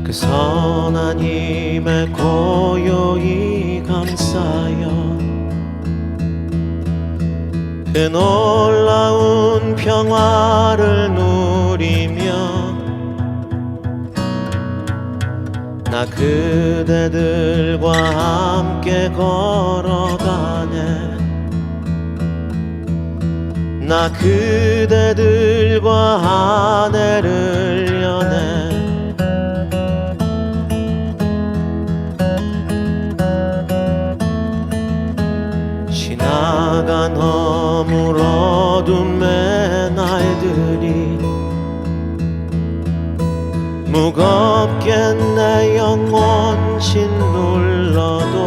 그 선한 힘에 고요히 감싸여 그 놀라운 평화를 누리며 나 그대들과 함께 걸어가네. 나 그대들과 하늘을 여네. 지나간 허물 어둠의 날들이 무겁게 내 영혼 짓눌러도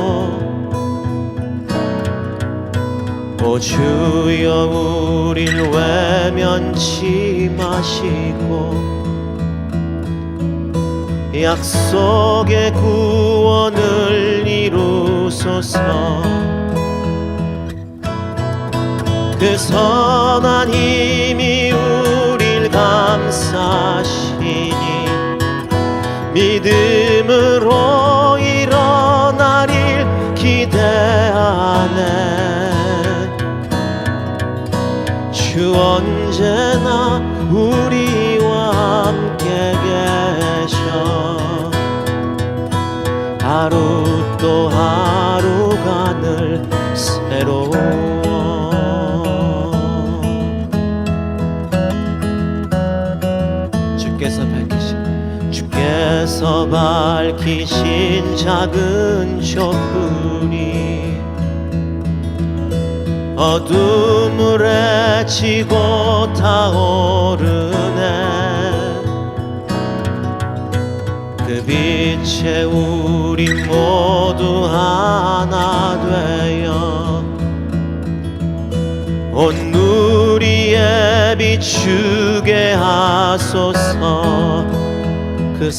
오 주여 우릴 외면치 마시고 약속의 구원을 이루소서. 그 선한 힘이 우릴 감싸시니 믿음으로 일어나릴 기대하네. 주 언제나 우리와 함께 계셔. 하루 또 하루가 늘 새로워. 주께서 밝히신 작은 촛불이 어둠을 헤치고 타오르네. 그 빛에 우리 모두 하나 되어 온 누리에 비추게 하소서. 그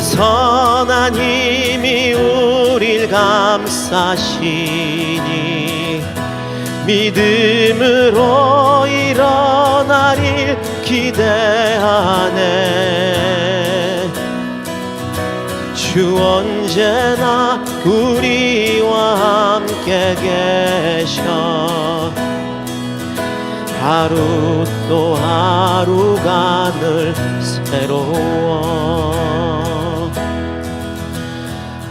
선한 힘이 우릴 감싸시니 믿음으로 일어나릴 기대하네. 주 언제나 우리와 함께 계셔. 하루 또 하루가 늘 새로워.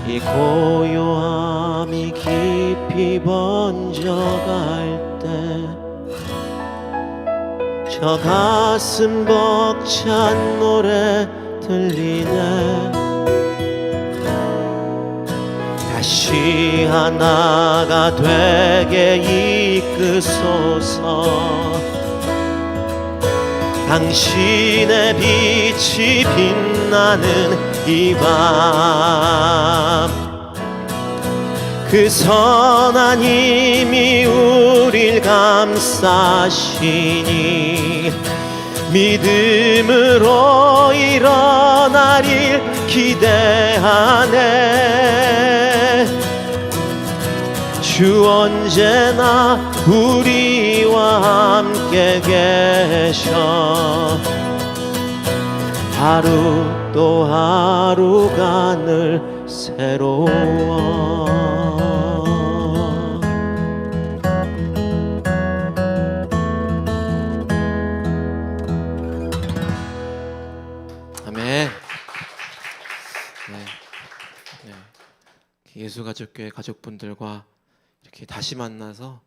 이 고요함이 깊이 번져갈 때 저 가슴 벅찬 노래 들리네. 다시 하나가 되게 이끄소서. 당신의 빛이 빛나는 이 밤 그 선한 힘이 우릴 감싸시니 믿음으로 일어나릴 기대하네. 주 언제나 우리와 함께 계셔. 하루 또 하루가 늘 새로워. 아멘. 예수가족교회 가족분들과 이렇게 다시 만나서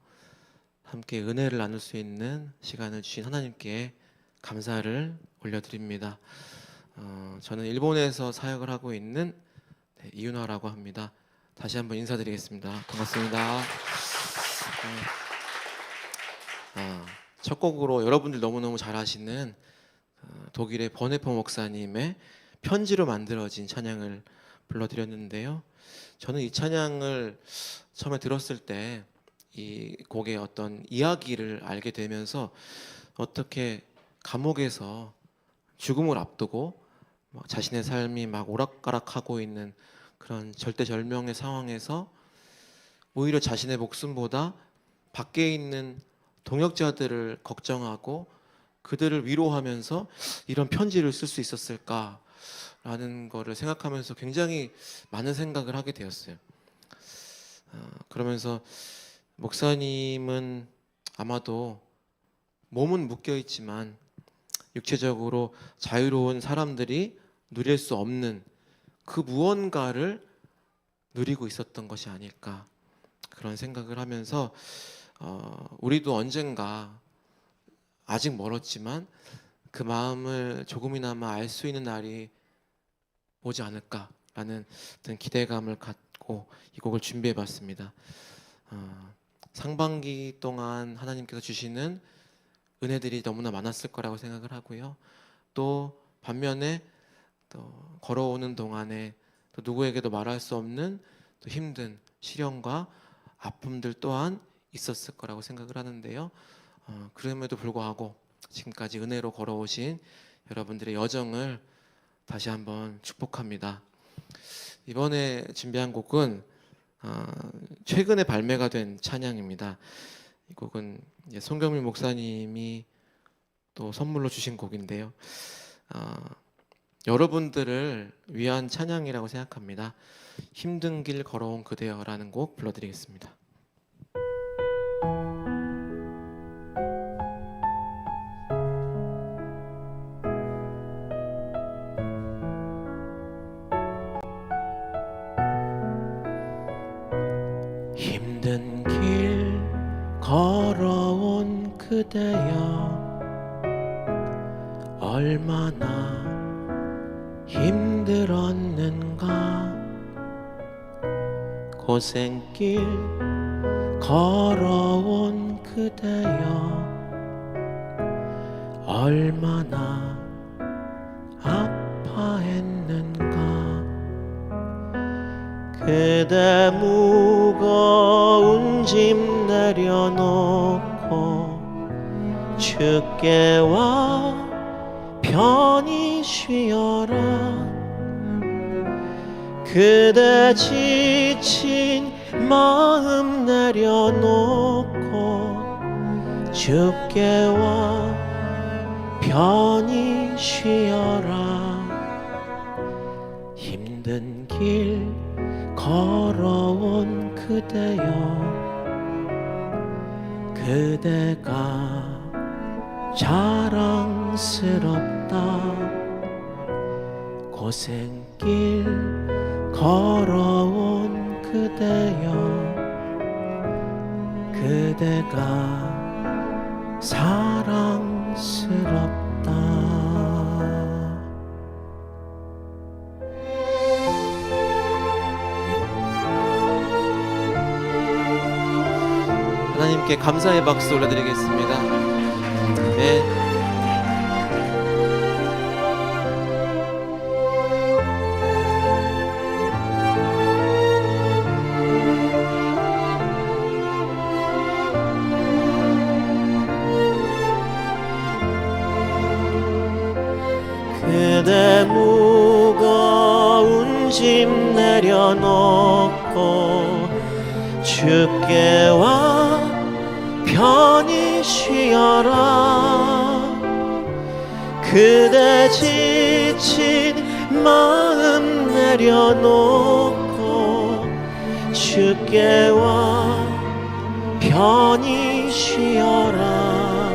함께 은혜를 나눌 수 있는 시간을 주신 하나님께 감사를 올려드립니다. 저는 일본에서 사역을 하고 있는 이윤화라고 합니다. 다시 한번 인사드리겠습니다. 반갑습니다. 첫 곡으로 여러분들 너무너무 잘 아시는 독일의 버네퍼 목사님의 편지로 만들어진 찬양을 불러드렸는데요. 저는 이 찬양을 처음에 들었을 때 이 곡의 어떤 이야기를 알게 되면서 어떻게 감옥에서 죽음을 앞두고 자신의 삶이 막 오락가락하고 있는 그런 절대절명의 상황에서 오히려 자신의 목숨보다 밖에 있는 동역자들을 걱정하고 그들을 위로하면서 이런 편지를 쓸 수 있었을까 라는 거를 생각하면서 굉장히 많은 생각을 하게 되었어요. 그러면서 목사님은 아마도 몸은 묶여 있지만 육체적으로 자유로운 사람들이 누릴 수 없는 그 무언가를 누리고 있었던 것이 아닐까, 그런 생각을 하면서 우리도 언젠가, 아직 멀었지만 그 마음을 조금이나마 알 수 있는 날이 오지 않을까라는 어떤 기대감을 갖고 이 곡을 준비해 봤습니다. 상반기 동안 하나님께서 주시는 은혜들이 너무나 많았을 거라고 생각을 하고요. 또 반면에 또 걸어오는 동안에 또 누구에게도 말할 수 없는 또 힘든 시련과 아픔들 또한 있었을 거라고 생각을 하는데요. 그럼에도 불구하고 지금까지 은혜로 걸어오신 여러분들의 여정을 다시 한번 축복합니다. 이번에 준비한 곡은 최근에 발매가 된 찬양입니다. 이 곡은 송경민 목사님이 또 선물로 주신 곡인데요. 여러분들을 위한 찬양이라고 생각합니다. 힘든 길 걸어온 그대여라는 곡 불러드리겠습니다. 힘든 길 걸어온 그대여, 얼마나 힘들었는가. 고생길 걸어온 그대여, 얼마나 아파했는가. 그대 무거운 짐 내려놓고 주께 와 편히 쉬어라. 그대 지친 마음 내려놓고 주께 와 편히 쉬어라. 힘든 길 걸어온 그대여, 그대가 자랑스럽다. 고생길 걸어온 그대여, 그대가 사랑스럽다. 하나님께 감사의 박수 올려드리겠습니다. 네. 그대 무거운 짐 내려놓고 주께 와 편히 쉬어라. 그대 지친 마음 내려놓고 주께 와 편히 쉬어라.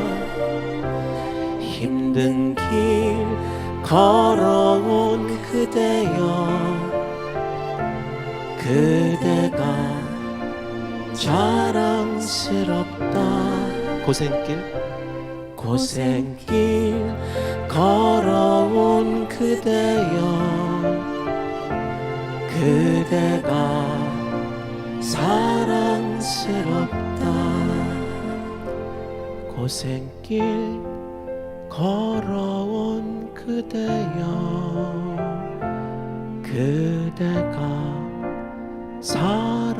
힘든 길 걸어온 그대여, 그대가 자랑스럽다. 고생길 걸어온 그대여, 그대가 사랑스럽다. 고생길 걸어온 그대여, 그대가 사랑스럽다.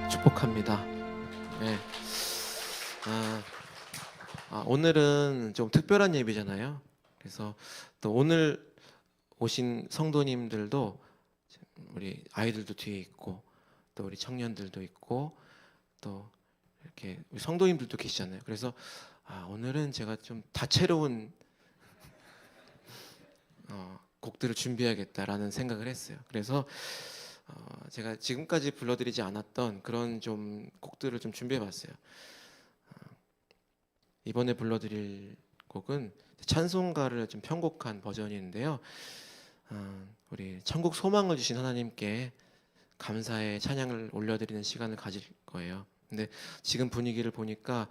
축복합니다. 네. 오늘은 좀 특별한 예배잖아요. 그래서 또 오늘 오신 성도님들도 우리 아이들도 뒤에 있고 또 우리 청년들도 있고 또 이렇게 우리 성도님들도 계시잖아요. 그래서 오늘은 제가 좀 다채로운 곡들을 준비해야겠다라는 생각을 했어요. 그래서 제가 지금까지 불러드리지 않았던 그런 좀 곡들을 좀 준비해봤어요. 이번에 불러드릴 곡은 찬송가를 좀 편곡한 버전인데요. 우리 천국 소망을 주신 하나님께 감사의 찬양을 올려드리는 시간을 가질 거예요. 근데 지금 분위기를 보니까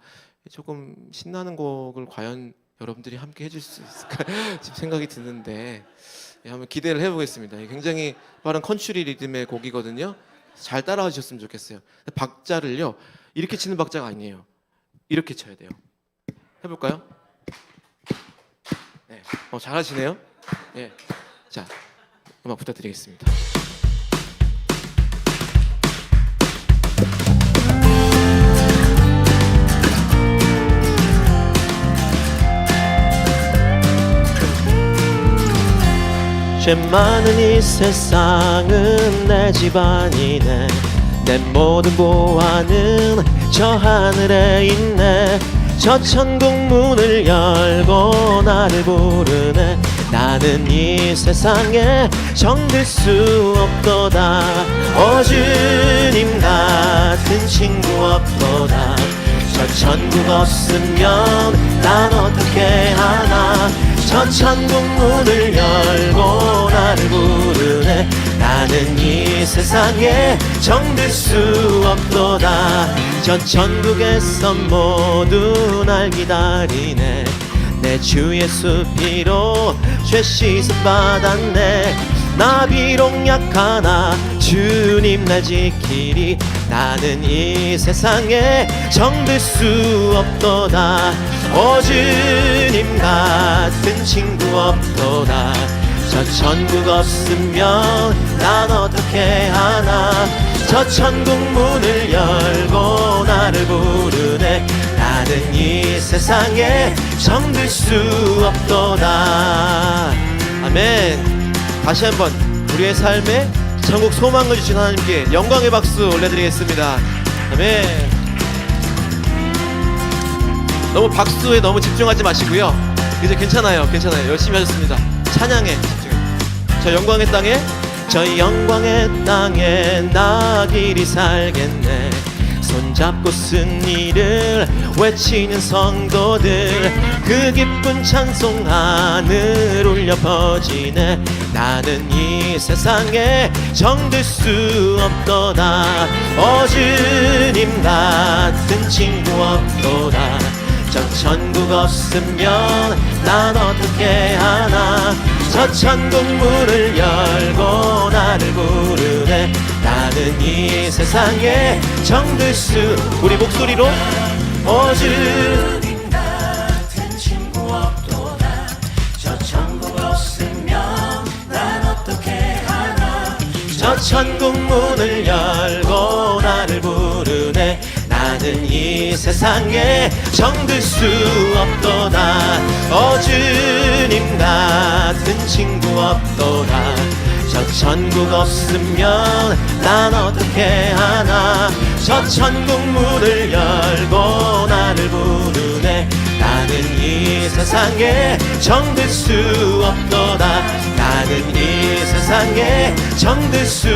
조금 신나는 곡을 과연 여러분들이 함께 해줄 수 있을까 지금 생각이 드는데 한번 기대를 해보겠습니다. 굉장히 빠른 컨츄리 리듬의 곡이거든요. 잘 따라와 주셨으면 좋겠어요. 박자를요 이렇게 치는 박자가 아니에요. 이렇게 쳐야 돼요. 해볼까요? 네. 잘하시네요. 네. 자, 음악 부탁드리겠습니다. 죄 많은 이 세상은 내 집안이네. 내 모든 보화는 저 하늘에 있네. 저 천국 문을 열고 나를 부르네. 나는 이 세상에 정들 수 없도다. 오 주님 같은 친구 없도다. 저 천국 없으면 난 어떻게 하나. 저 천국 문을 열고 나를 부르네. 나는 이 세상에 정들 수 없도다. 저 천국에서 모두 날 기다리네. 내 주 예수 피로 죄 씻음 받았네. 나 비록 약하나 주님 날 지키리. 나는 이 세상에 정들 수 없도다. 오 주님 같은 친구 없도다. 저 천국 없으면 난 어떻게 하나. 저 천국 문을 열고 나를 부르네. 나는 이 세상에 정들 수 없도다. 아멘. 다시 한번 우리의 삶에 천국 소망을 주신 하나님께 영광의 박수 올려드리겠습니다. 아멘. 너무 박수에 너무 집중하지 마시고요. 이제 괜찮아요. 열심히 하셨습니다. 찬양에 집중해. 저 영광의 땅에, 저 영광의 땅에 나 길이 살겠네. 손잡고 승리를 외치는 성도들, 그 기쁜 찬송 하늘 울려 퍼지네. 나는 이 세상에 정들 수 없도다. 오 주님 같은 친구 없도다. 저 천국 없으면 난 어떻게 하나. 저 천국 문을 열고 나를 부르네. 나는 이 세상에 정들 수. 우리 목소리로 오 주님 같은 친구 없도다. 저 천국 없으면 난 어떻게 하나. 저 천국 문을 열고 나를 부르네. 나는 이 세상에 정들 수 없도다. 오 주님 같은 친구 없도다. 저 천국 없으면 난 어떻게 하나. 저 천국 문을 열고 나를 부르네. 나는 이 세상에 정들 수 없도다. 나는 이 세상에 정들 수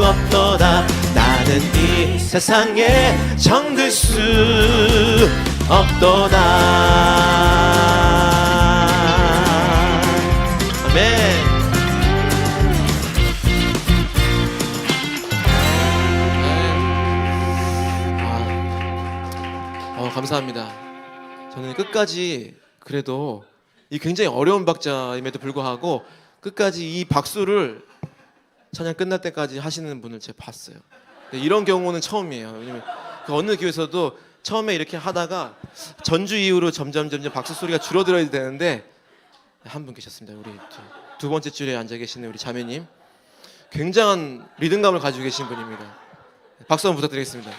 없도다. 나는 이 세상에 정들 수 없도다. 아멘. 감사합니다. 저는 끝까지 그래도 이 굉장히 어려운 박자임에도 불구하고 끝까지 이 박수를 찬양 끝날 때까지 하시는 분을 제가 봤어요. 이런 경우는 처음이에요. 왜냐면 그 어느 교회에서도 처음에 이렇게 하다가 전주 이후로 점점 박수 소리가 줄어들어야 되는데 한 분 계셨습니다. 우리 두 번째 줄에 앉아 계시는 우리 자매님, 굉장한 리듬감을 가지고 계신 분입니다. 박수 한번 부탁드리겠습니다. 네.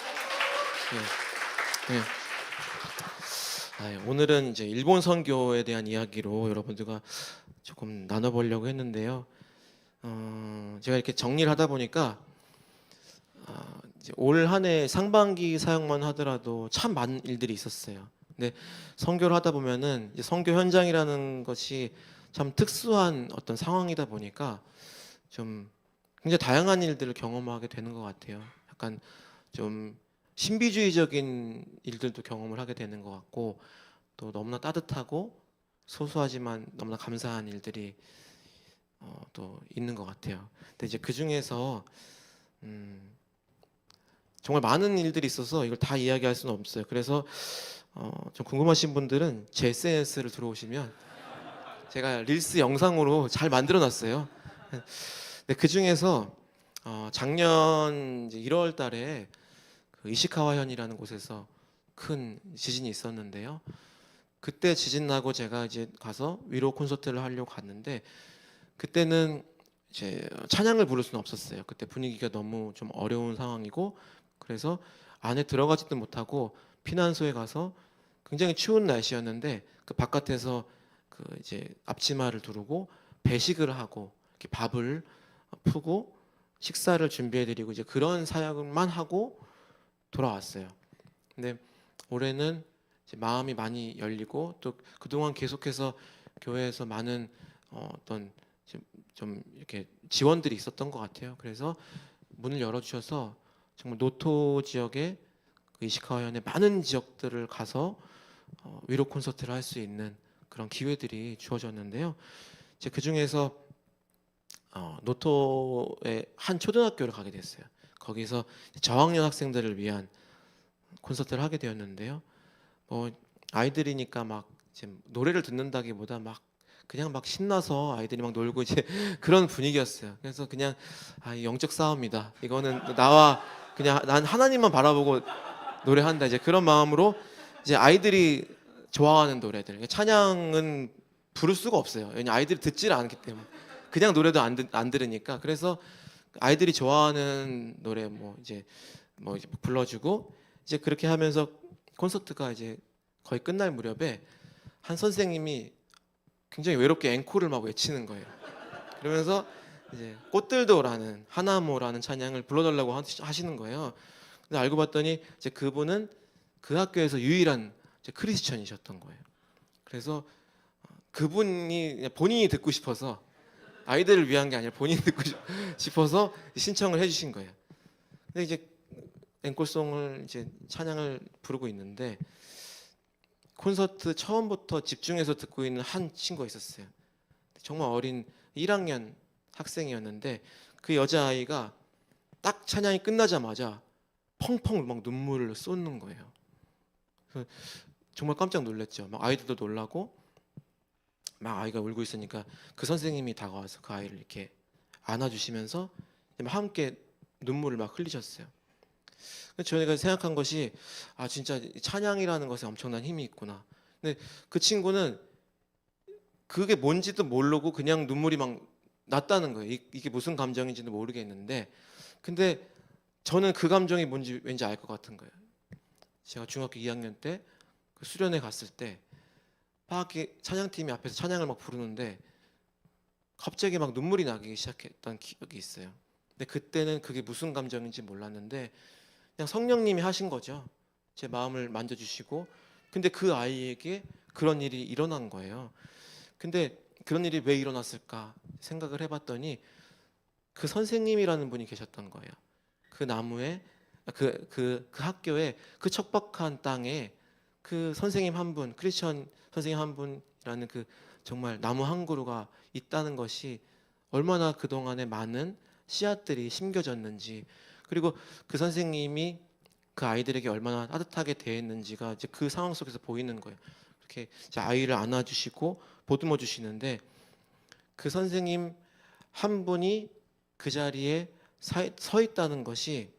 네. 오늘은 이제 일본 선교에 대한 이야기로 여러분들과 조금 나눠보려고 했는데요. 제가 이렇게 정리를 하다 보니까 이제 올 한 해 상반기 사역만 하더라도 참 많은 일들이 있었어요. 근데 선교를 하다 보면은 이제 선교 현장이라는 것이 참 특수한 어떤 상황이다 보니까 좀 굉장히 다양한 일들을 경험하게 되는 것 같아요. 약간 좀 신비주의적인 일들도 경험을 하게 되는 것 같고, 또 너무나 따뜻하고 소소하지만 너무나 감사한 일들이 또 있는 것 같아요. 근데 이제 그 중에서 정말 많은 일들이 있어서 이걸 다 이야기할 수는 없어요. 그래서 좀 궁금하신 분들은 제 SNS를 들어오시면 제가 릴스 영상으로 잘 만들어놨어요. 근데 그 중에서 작년 이제 1월 달에 그 이시카와현이라는 곳에서 큰 지진이 있었는데요. 그때 지진 나고 제가 이제 가서 위로 콘서트를 하려고 갔는데, 그때는 이제 찬양을 부를 수는 없었어요. 그때 분위기가 너무 좀 어려운 상황이고, 그래서 안에 들어가지도 못하고 피난소에 가서, 굉장히 추운 날씨였는데 그 바깥에서 그 이제 앞치마를 두르고 배식을 하고 이렇게 밥을 푸고 식사를 준비해드리고 이제 그런 사역만 하고 돌아왔어요. 근데 올해는 이제 마음이 많이 열리고, 또 그동안 계속해서 교회에서 많은 어떤 좀 이렇게 지원들이 있었던 것 같아요. 그래서 문을 열어주셔서 정말 노토 지역의 그 이시카와현의 많은 지역들을 가서 위로 콘서트를 할 수 있는 그런 기회들이 주어졌는데요. 이제 그 중에서 노토의 한 초등학교를 가게 됐어요. 거기서 저학년 학생들을 위한 콘서트를 하게 되었는데요. 뭐 아이들이니까 막 이제 노래를 듣는다기보다 막 그냥 막 신나서 아이들이 막 놀고 이제 그런 분위기였어요. 그래서 그냥 영적 싸움이다. 이거는 나와 그냥 난 하나님만 바라보고 노래한다. 이제 그런 마음으로 이제 아이들이 좋아하는 노래들, 찬양은 부를 수가 없어요. 왜냐 아이들이 듣지를 않기 때문에 그냥 노래도 안 들으니까. 그래서 아이들이 좋아하는 노래 이제 불러주고 이제 그렇게 하면서 콘서트가 이제 거의 끝날 무렵에 한 선생님이 굉장히 외롭게 앵콜을 막 외치는 거예요. 그러면서 이제 꽃들도라는 하나모라는 찬양을 불러달라고 하시는 거예요. 근데 알고 봤더니 이제 그분은 그 학교에서 유일한 이제 크리스천이셨던 거예요. 그래서 그분이 그냥 본인이 듣고 싶어서, 아이들을 위한 게 아니라 본인이 듣고 싶어서 신청을 해주신 거예요. 근데 이제 앵콜송을 이제 찬양을 부르고 있는데 콘서트 처음부터 집중해서 듣고 있는 한 친구가 있었어요. 정말 어린 1학년 학생이었는데 그 여자아이가 딱 찬양이 끝나자마자 펑펑 막 눈물을 쏟는 거예요. 정말 깜짝 놀랐죠. 막 아이들도 놀라고 막 아이가 울고 있으니까 그 선생님이 다가와서 그 아이를 이렇게 안아주시면서 함께 눈물을 막 흘리셨어요. 저희가 생각한 것이 진짜 찬양이라는 것에 엄청난 힘이 있구나. 근데 그 친구는 그게 뭔지도 모르고 그냥 눈물이 막 났다는 거예요. 이게 무슨 감정인지도 모르겠는데, 근데 저는 그 감정이 뭔지 왠지 알 것 같은 거예요. 제가 중학교 2학년 때 그 수련회 갔을 때 막 찬양팀이 앞에서 찬양을 막 부르는데 갑자기 막 눈물이 나기 시작했던 기억이 있어요. 근데 그때는 그게 무슨 감정인지 몰랐는데 그냥 성령님이 하신 거죠. 제 마음을 만져주시고. 근데 그 아이에게 그런 일이 일어난 거예요. 근데 그런 일이 왜 일어났을까 생각을 해봤더니 그 선생님이라는 분이 계셨던 거예요. 그 나무에 그 학교에 그 척박한 땅에 그 선생님 한 분, 크리스천 선생님 한 분이라는 그 정말 나무 한 그루가 있다는 것이 얼마나 그동안에 많은 씨앗들이 심겨졌는지, 그리고 그 선생님이 그 아이들에게 얼마나 따뜻하게 대했는지가 이제 그 상황 속에서 보이는 거예요. 이렇게 이제 아이를 안아주시고 보듬어 주시는데 그 선생님 한 분이 그 자리에 서 있다는 것이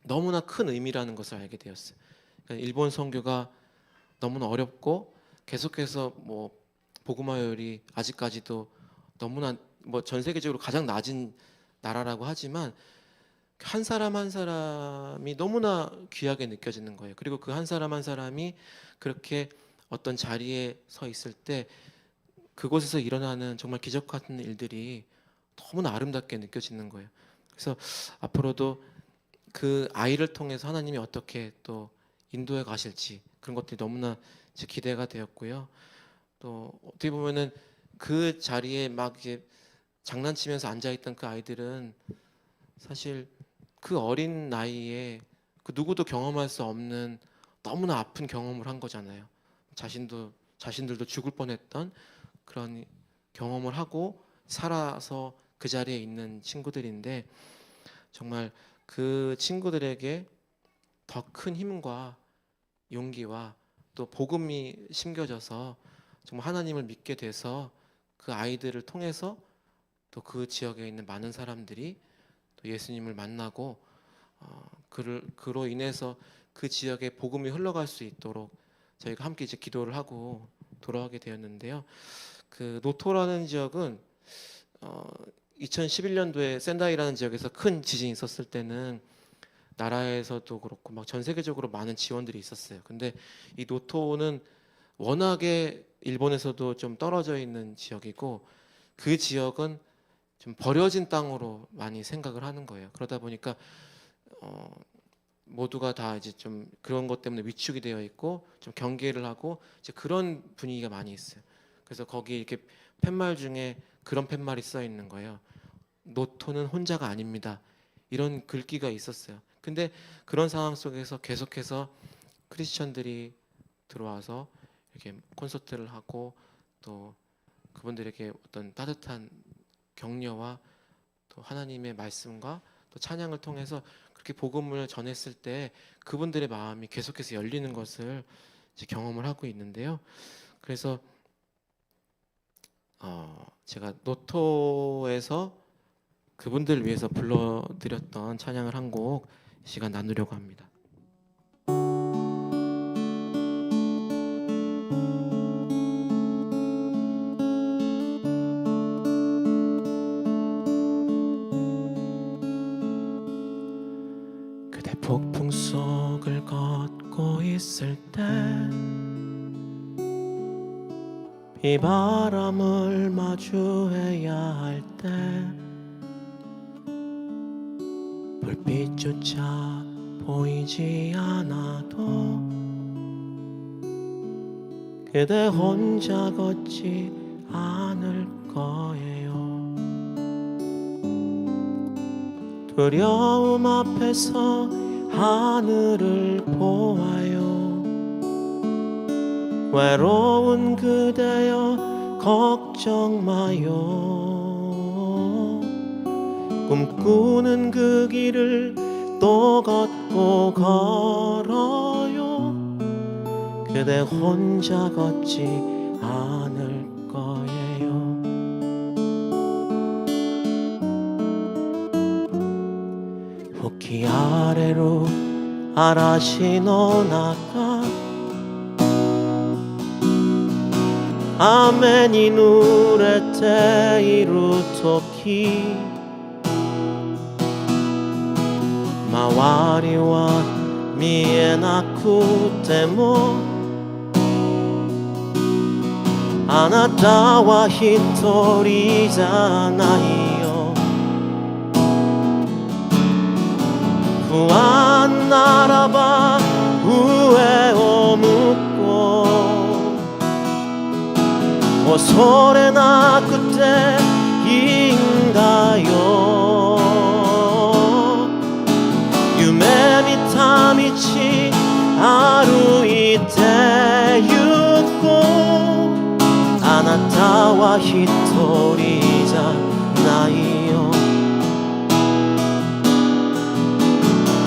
너무나 큰 의미라는 것을 알게 되었어요. 그러니까 일본 선교가 너무나 어렵고 계속해서 복음화율이 아직까지도 너무나 전 세계적으로 가장 낮은 나라라고 하지만 한 사람 한 사람이 너무나 귀하게 느껴지는 거예요. 그리고 그 한 사람 한 사람이 그렇게 어떤 자리에 서 있을 때 그곳에서 일어나는 정말 기적 같은 일들이 너무나 아름답게 느껴지는 거예요. 그래서 앞으로도 그 아이를 통해서 하나님이 어떻게 또 인도해 가실지 그런 것들이 너무나 이제 기대가 되었고요. 또 어떻게 보면은 그 자리에 막 이제 장난치면서 앉아있던 그 아이들은 사실 그 어린 나이에 그 누구도 경험할 수 없는 너무나 아픈 경험을 한 거잖아요. 자신들도 죽을 뻔했던 그런 경험을 하고 살아서 그 자리에 있는 친구들인데 정말 그 친구들에게 더 큰 힘과 용기와 또 복음이 심겨져서 정말 하나님을 믿게 돼서 그 아이들을 통해서 또 그 지역에 있는 많은 사람들이 또 예수님을 만나고 그로 인해서 그 지역에 복음이 흘러갈 수 있도록 저희가 함께 이제 기도를 하고 돌아가게 되었는데요. 그 노토라는 지역은 2011년도에 센다이라는 지역에서 큰 지진이 있었을 때는 나라에서도 그렇고 막 전 세계적으로 많은 지원들이 있었어요. 근데 이 노토는 워낙에 일본에서도 좀 떨어져 있는 지역이고 그 지역은 좀 버려진 땅으로 많이 생각을 하는 거예요. 그러다 보니까 모두가 다 이제 좀 그런 것 때문에 위축이 되어 있고 좀 경계를 하고 이제 그런 분위기가 많이 있어요. 그래서 거기 이렇게 팻말 중에 그런 팻말이 써 있는 거예요. 노토는 혼자가 아닙니다. 이런 글귀가 있었어요. 근데 그런 상황 속에서 계속해서 크리스천들이 들어와서 이렇게 콘서트를 하고 또 그분들에게 어떤 따뜻한 격려와 또 하나님의 말씀과 또 찬양을 통해서 그렇게 복음을 전했을 때 그분들의 마음이 계속해서 열리는 것을 이제 경험을 하고 있는데요. 그래서 제가 노토에서 그분들을 위해서 불러드렸던 찬양을 한 곡 시간 나누려고 합니다. 그대 폭풍 속을 걷고 있을 때 비바람을 마주해야 할 때 불빛조차 보이지 않아도 그대 혼자 걷지 않을 거예요. 두려움 앞에서 하늘을 보아요. 외로운 그대여 걱정 마요. 꿈꾸는 그 길을 또 걷고 걸어요. 그대 혼자 걷지 않을 거예요. 후키 아래로 아라시の中雨に濡れている時周りは見えなくてもあなたは一人じゃないよ。不安ならば上を向こう。恐れなくていいんだよ。夢見た道歩いてゆこう。あなたは一人じゃないよ。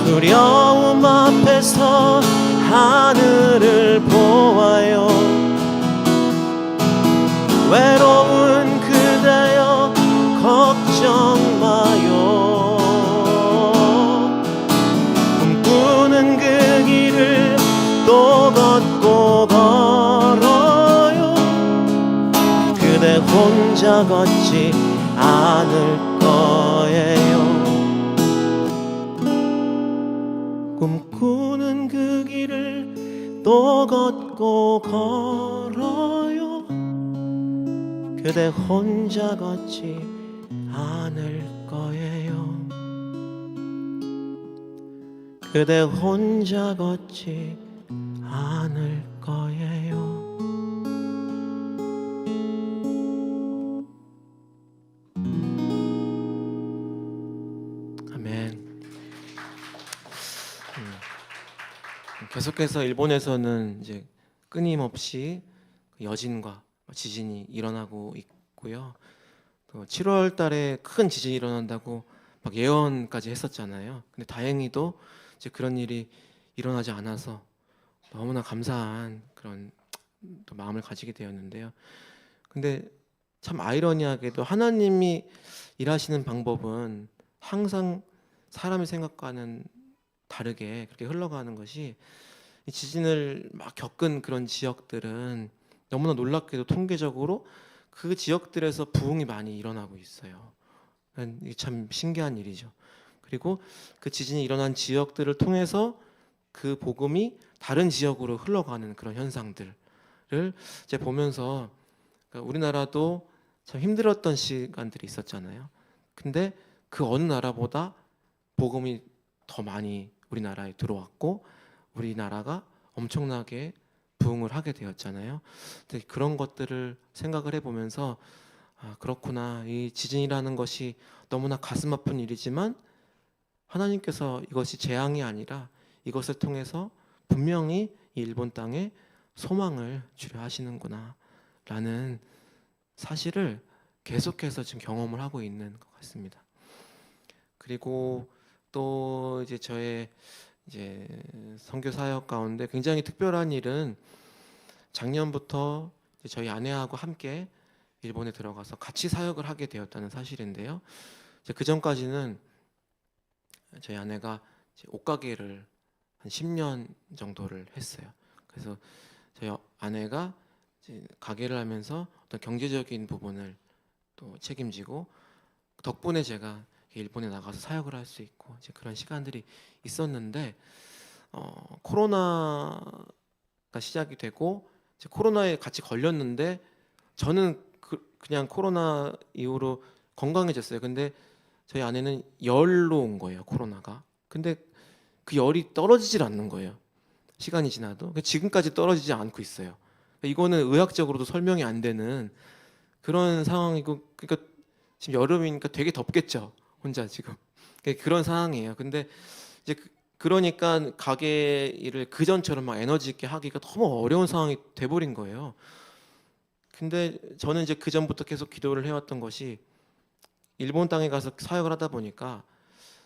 두려움 앞에서 하늘을 보아요. 외로운 그대여 걱정 마요. 꿈꾸는 그 길을 또 걷고 걸어요. 그대 혼자 걷지 않을 거예요. 꿈꾸는 그 길을 또 걷고 걸어요. 그대 혼자 걷지 않을 거예요. 그대 혼자 걷지 않을 거예요. 아멘. 계속해서 일본에서는 이제 끊임없이 여진과 지진이 일어나고 있고요. 또 7월 달에 큰 지진이 일어난다고 막 예언까지 했었잖아요. 근데 다행히도 이제 그런 일이 일어나지 않아서 너무나 감사한 그런 또 마음을 가지게 되었는데요. 근데 참 아이러니하게도 하나님이 일하시는 방법은 항상 사람의 생각과는 다르게 그렇게 흘러가는 것이, 이 지진을 막 겪은 그런 지역들은 너무나 놀랍게도 통계적으로 그 지역들에서 부흥이 많이 일어나고 있어요. 이게 참 신기한 일이죠. 그리고 그 지진이 일어난 지역들을 통해서 그 복음이 다른 지역으로 흘러가는 그런 현상들을 이제 보면서, 그러니까 우리나라도 참 힘들었던 시간들이 있었잖아요. 근데 그 어느 나라보다 복음이 더 많이 우리나라에 들어왔고 우리나라가 엄청나게 부흥을 하게 되었잖아요. 근데 그런 것들을 생각을 해보면서, 아, 그렇구나. 이 지진이라는 것이 너무나 가슴 아픈 일이지만 하나님께서 이것이 재앙이 아니라 이것을 통해서 분명히 이 일본 땅에 소망을 주려 하시는구나 라는 사실을 계속해서 지금 경험을 하고 있는 것 같습니다. 그리고 또 이제 저의 이제 선교 사역 가운데 굉장히 특별한 일은, 작년부터 이제 저희 아내하고 함께 일본에 들어가서 같이 사역을 하게 되었다는 사실인데요. 그 전까지는 저희 아내가 이제 옷가게를 한 10년 정도를 했어요. 그래서 저희 아내가 이제 가게를 하면서 어떤 경제적인 부분을 또 책임지고, 덕분에 제가 일본에 나가서 사역을 할 수 있고 이제 그런 시간들이 있었는데, 코로나가 시작이 되고 이제 코로나에 같이 걸렸는데, 저는 그냥 코로나 이후로 건강해졌어요. 근데 저희 아내는 열로 온 거예요, 코로나가. 근데 그 열이 떨어지질 않는 거예요, 시간이 지나도. 지금까지 떨어지지 않고 있어요. 이거는 의학적으로도 설명이 안 되는 그런 상황이고, 그러니까 지금 여름이니까 되게 덥겠죠, 혼자 지금. 그런 상황이에요. 근데 이제 그러니까 가게 일을 그 전처럼 막 에너지 있게 하기가 너무 어려운 상황이 돼버린 거예요. 근데 저는 이제 그 전부터 계속 기도를 해왔던 것이, 일본 땅에 가서 사역을 하다 보니까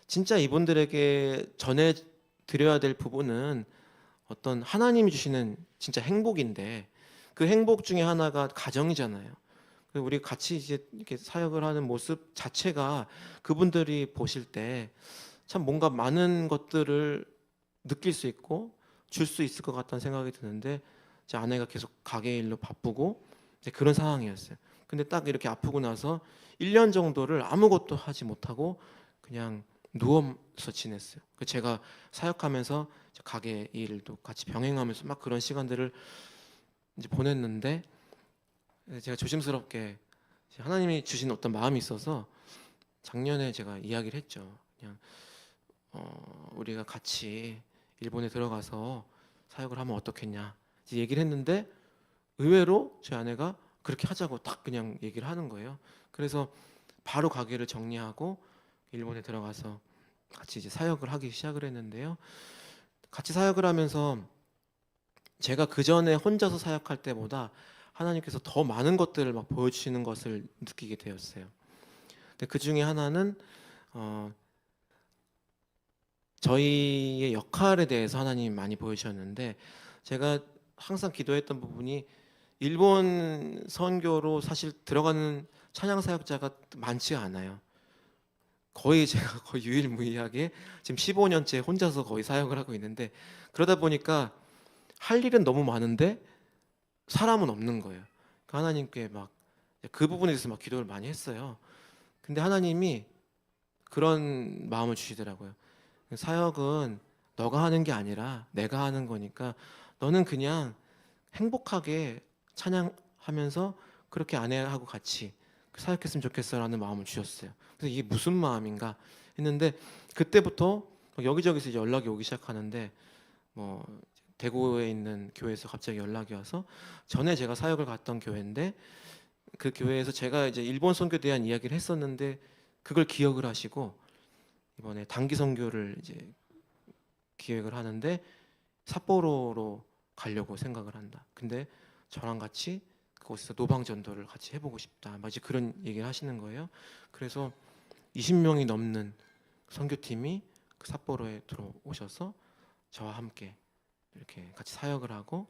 진짜 이분들에게 전해 드려야 될 부분은 어떤 하나님이 주시는 진짜 행복인데, 그 행복 중에 하나가 가정이잖아요. 우리 같이 이제 이렇게 사역을 하는 모습 자체가 그분들이 보실 때 참 뭔가 많은 것들을 느낄 수 있고 줄 수 있을 것 같다는 생각이 드는데, 제 아내가 계속 가게 일로 바쁘고 이제 그런 상황이었어요. 근데 딱 이렇게 아프고 나서 1년 정도를 아무것도 하지 못하고 그냥 누워서 지냈어요. 제가 사역하면서 가게 일도 같이 병행하면서 막 그런 시간들을 이제 보냈는데, 제가 조심스럽게 하나님이 주신 어떤 마음이 있어서 작년에 제가 이야기를 했죠. 그냥 우리가 같이 일본에 들어가서 사역을 하면 어떻겠냐 이제 얘기를 했는데, 의외로 제 아내가 그렇게 하자고 딱 그냥 얘기를 하는 거예요. 그래서 바로 가게를 정리하고 일본에 들어가서 같이 이제 사역을 하기 시작을 했는데요. 같이 사역을 하면서 제가 그 전에 혼자서 사역할 때보다 하나님께서 더 많은 것들을 막 보여주시는 것을 느끼게 되었어요. 근데 그 중에 하나는 저희의 역할에 대해서 하나님이 많이 보여주셨는데, 제가 항상 기도했던 부분이, 일본 선교로 사실 들어가는 찬양 사역자가 많지가 않아요. 거의 제가 거의 유일무이하게 지금 15년째 혼자서 거의 사역을 하고 있는데, 그러다 보니까 할 일은 너무 많은데 사람은 없는 거예요. 하나님께 막 그 부분에 대해서 막 기도를 많이 했어요. 근데 하나님이 그런 마음을 주시더라고요. 사역은 너가 하는 게 아니라 내가 하는 거니까 너는 그냥 행복하게 찬양하면서 그렇게 아내하고 같이 사역했으면 좋겠어라는 마음을 주셨어요. 그래서 이게 무슨 마음인가 했는데 그때부터 여기저기서 이제 연락이 오기 시작하는데 뭐 대구에 있는 교회에서 갑자기 연락이 와서 전에 제가 사역을 갔던 교회인데 그 교회에서 제가 이제 일본 선교에 대한 이야기를 했었는데 그걸 기억을 하시고 이번에 단기 선교를 이제 기획을 하는데 삿포로로 가려고 생각을 한다. 근데 저랑 같이 그곳에서 노방 전도를 같이 해보고 싶다. 막 이제 그런 얘기를 하시는 거예요. 그래서 20명이 넘는 선교팀이 그 삿포로에 들어오셔서 저와 함께 이렇게 같이 사역을 하고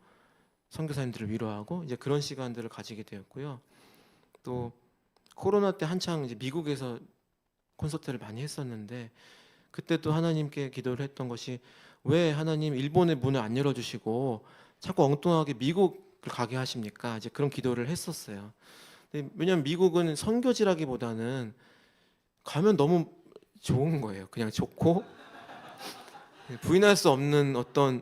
선교사님들을 위로하고 이제 그런 시간들을 가지게 되었고요. 또 코로나 때 한창 이제 미국에서 콘서트를 많이 했었는데 그때 또 하나님께 기도를 했던 것이 왜 하나님 일본의 문을 안 열어주시고 자꾸 엉뚱하게 미국을 가게 하십니까? 이제 그런 기도를 했었어요. 근데 왜냐하면 미국은 선교지라기보다는 가면 너무 좋은 거예요. 그냥 좋고 부인할 수 없는 어떤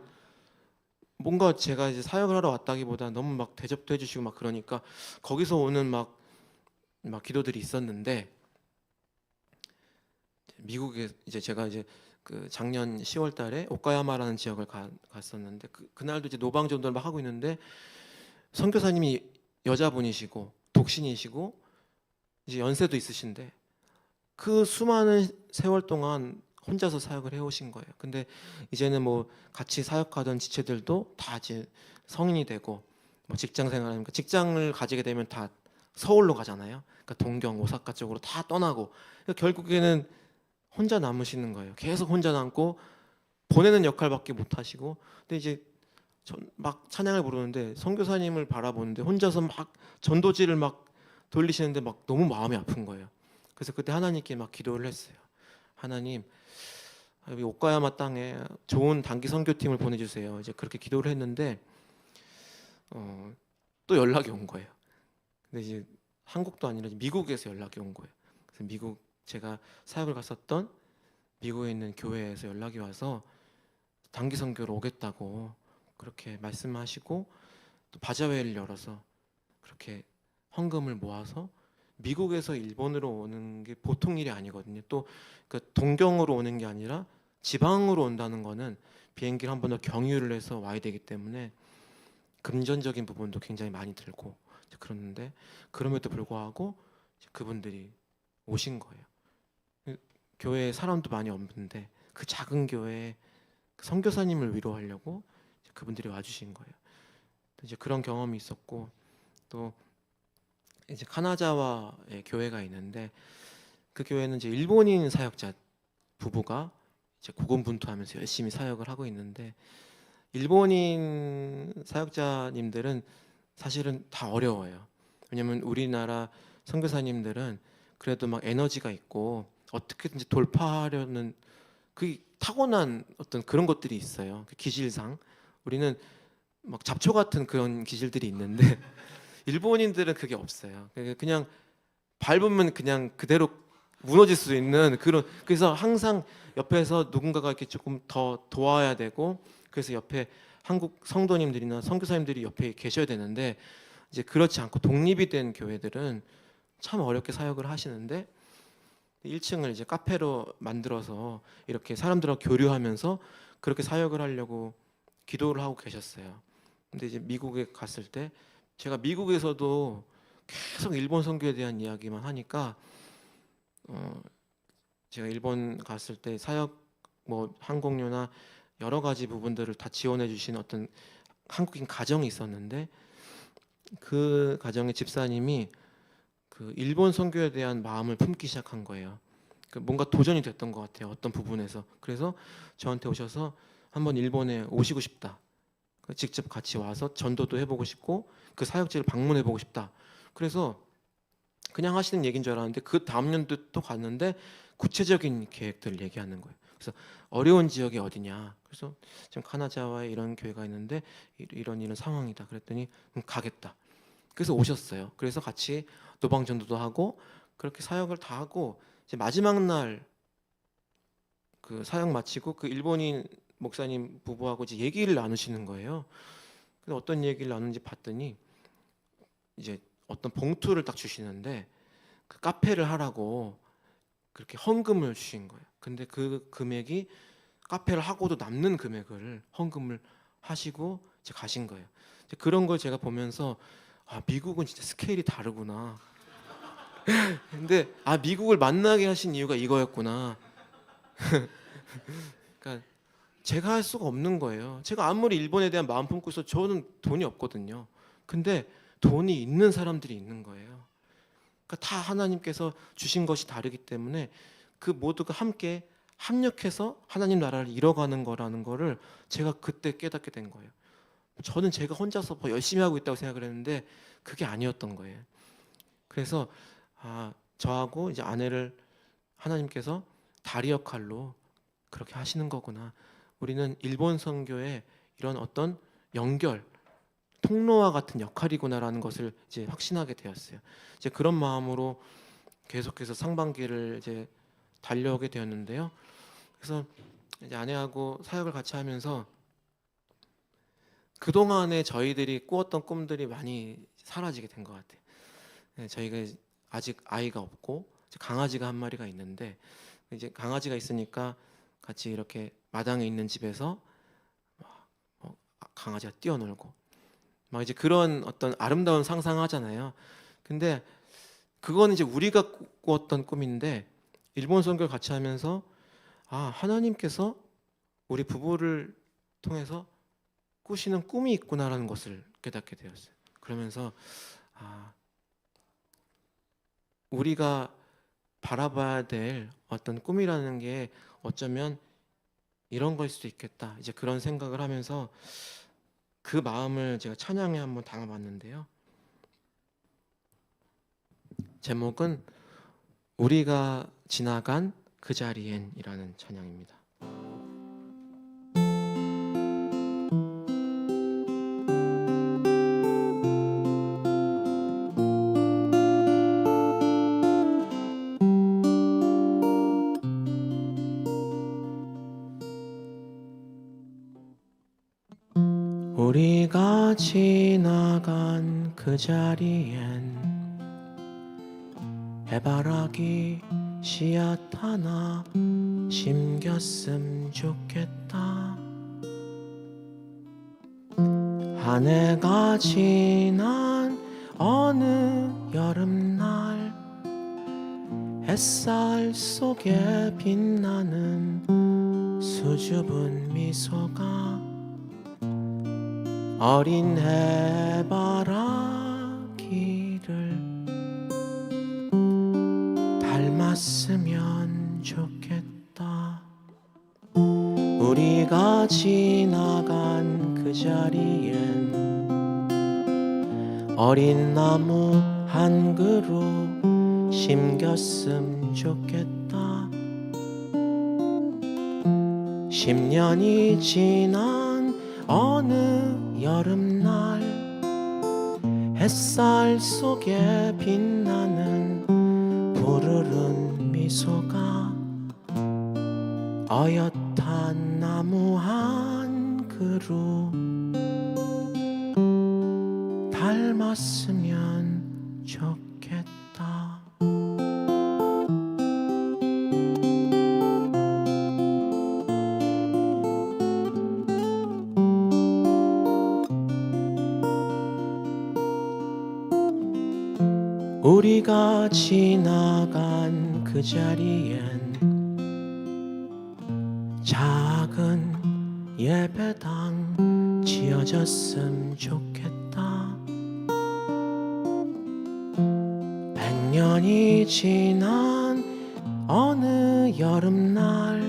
뭔가 제가 이제 사역을 하러 왔다기보다 너무 막 대접도 해주시고 막 그러니까 거기서 오는 막 기도들이 있었는데 미국에 이제 제가 이제 그 작년 10월달에 오카야마라는 지역을 갔었는데 그날도 이제 노방 전도를 막 하고 있는데 선교사님이 여자분이시고 독신이시고 이제 연세도 있으신데 그 수많은 세월 동안 혼자서 사역을 해오신 거예요. 근데 이제는 뭐 같이 사역하던 지체들도 다 이제 성인이 되고 뭐 직장 생활하니까 직장을 가지게 되면 다 서울로 가잖아요. 그러니까 동경, 오사카 쪽으로 다 떠나고 그러니까 결국에는 혼자 남으시는 거예요. 계속 혼자 남고 보내는 역할밖에 못 하시고 근데 이제 막 찬양을 부르는데 선교사님을 바라보는데 혼자서 막 전도지를 막 돌리시는데 막 너무 마음이 아픈 거예요. 그래서 그때 하나님께 막 기도를 했어요. 하나님, 여기 오카야마 땅에 좋은 단기 선교팀을 보내주세요. 이제 그렇게 기도를 했는데 또 연락이 온 거예요. 근데 이제 한국도 아니라 미국에서 연락이 온 거예요. 그래서 미국 제가 사역을 갔었던 미국에 있는 교회에서 연락이 와서 단기 선교로 오겠다고 그렇게 말씀하시고 또 바자회를 열어서 그렇게 헌금을 모아서 미국에서 일본으로 오는 게 보통 일이 아니거든요. 또 그 동경으로 오는 게 아니라 지방으로 온다는 거는 비행기를 한 번 더 경유를 해서 와야 되기 때문에 금전적인 부분도 굉장히 많이 들고 그러는데 그럼에도 불구하고 그분들이 오신 거예요. 교회에 사람도 많이 없는데 그 작은 교회에 선교사님을 위로하려고 그분들이 와주신 거예요. 이제 그런 경험이 있었고 또 이제 카나자와의 교회가 있는데 그 교회는 이제 일본인 사역자 부부가 이제 고군분투하면서 열심히 사역을 하고 있는데 일본인 사역자님들은 사실은 다 어려워요. 왜냐면 우리나라 선교사님들은 그래도 막 에너지가 있고 어떻게든지 돌파하려는 그 타고난 어떤 그런 것들이 있어요. 그 기질상 우리는 막 잡초 같은 그런 기질들이 있는데 일본인들은 그게 없어요. 그냥 밟으면 그냥 그대로 무너질 수 있는 그런 그래서 항상 옆에서 누군가가 이렇게 조금 더 도와야 되고 그래서 옆에 한국 성도님들이나 선교사님들이 옆에 계셔야 되는데 이제 그렇지 않고 독립이 된 교회들은 참 어렵게 사역을 하시는데 1층을 이제 카페로 만들어서 이렇게 사람들하고 교류하면서 그렇게 사역을 하려고 기도를 하고 계셨어요. 근데 이제 미국에 갔을 때 제가 미국에서도 계속 일본 선교에 대한 이야기만 하니까 제가 일본 갔을 때 사역 뭐 항공료나 여러 가지 부분들을 다 지원해 주신 어떤 한국인 가정이 있었는데 그 가정의 집사님이 그 일본 선교에 대한 마음을 품기 시작한 거예요. 그 뭔가 도전이 됐던 것 같아요. 어떤 부분에서. 그래서 저한테 오셔서 한번 일본에 오시고 싶다. 직접 같이 와서 전도도 해보고 싶고 그 사역지를 방문해보고 싶다. 그래서 그냥 하시는 얘기인 줄 알았는데 그 다음 년도 또 갔는데 구체적인 계획들을 얘기하는 거예요. 그래서 어려운 지역이 어디냐. 그래서 지금 카나자와에 이런 교회가 있는데 이런 상황이다. 그랬더니 가겠다. 그래서 오셨어요. 그래서 같이 노방 전도도 하고 그렇게 사역을 다 하고 이제 마지막 날 그 사역 마치고 그 일본인 목사님 부부하고 이제 얘기를 나누시는 거예요. 근데 어떤 얘기를 나누는지 봤더니 이제 어떤 봉투를 딱 주시는데 그 카페를 하라고 그렇게 헌금을 주신 거예요. 근데 그 금액이 카페를 하고도 남는 금액을 헌금을 하시고 이제 가신 거예요. 이제 그런 걸 제가 보면서 미국은 진짜 스케일이 다르구나. 근데 미국을 만나게 하신 이유가 이거였구나. 그러니까 제가 할 수가 없는 거예요. 제가 아무리 일본에 대한 마음 품고 있어도 저는 돈이 없거든요. 근데 돈이 있는 사람들이 있는 거예요. 그러니까 다 하나님께서 주신 것이 다르기 때문에 그 모두가 함께 합력해서 하나님 나라를 이뤄가는 거라는 거를 제가 그때 깨닫게 된 거예요. 저는 제가 혼자서 뭐 열심히 하고 있다고 생각을 했는데 그게 아니었던 거예요. 그래서 저하고 이제 아내를 하나님께서 다리 역할로 그렇게 하시는 거구나. 우리는 일본 선교의 이런 어떤 연결, 통로와 같은 역할이구나라는 것을 이제 확신하게 되었어요. 이제 그런 마음으로 계속해서 상반기를 이제 달려오게 되었는데요. 그래서 이제 아내하고 사역을 같이 하면서 그 동안에 저희들이 꾸었던 꿈들이 많이 사라지게 된 것 같아요. 저희가 아직 아이가 없고 강아지가 한 마리가 있는데 이제 강아지가 있으니까 같이 이렇게 마당에 있는 집에서 강아지가 뛰어놀고 막 이제 그런 어떤 아름다운 상상하잖아요. 근데 그건 이제 우리가 꾸었던 꿈인데 일본 선교를 같이 하면서 하나님께서 우리 부부를 통해서 꾸시는 꿈이 있구나라는 것을 깨닫게 되었어요. 그러면서 우리가 바라봐야 될 어떤 꿈이라는 게 어쩌면 이런 걸 수도 있겠다. 이제 그런 생각을 하면서 그 마음을 제가 찬양에 한번 담아봤는데요. 제목은 우리가 지나간 그 자리엔이라는 찬양입니다. 우리가 지나간 그 자리엔 해바라기 씨앗 하나 심겼음 좋겠다. 한 해가 지난 어느 여름날 햇살 속에 빛나는 수줍은 미소가 어린 해바라기를 닮았으면 좋겠다. 우리가 지나간 그 자리엔 어린 나무 한 그루 심겼음 좋겠다. 10년이 지난 어느 여름날 햇살 속에 빛나는 푸르른 미소가 어엿한 나무 한 그루 닮았으면 좋겠다. 우리가 지나간 그 자리엔 작은 예배당 지어졌음 좋겠다. 100년이 지난 어느 여름날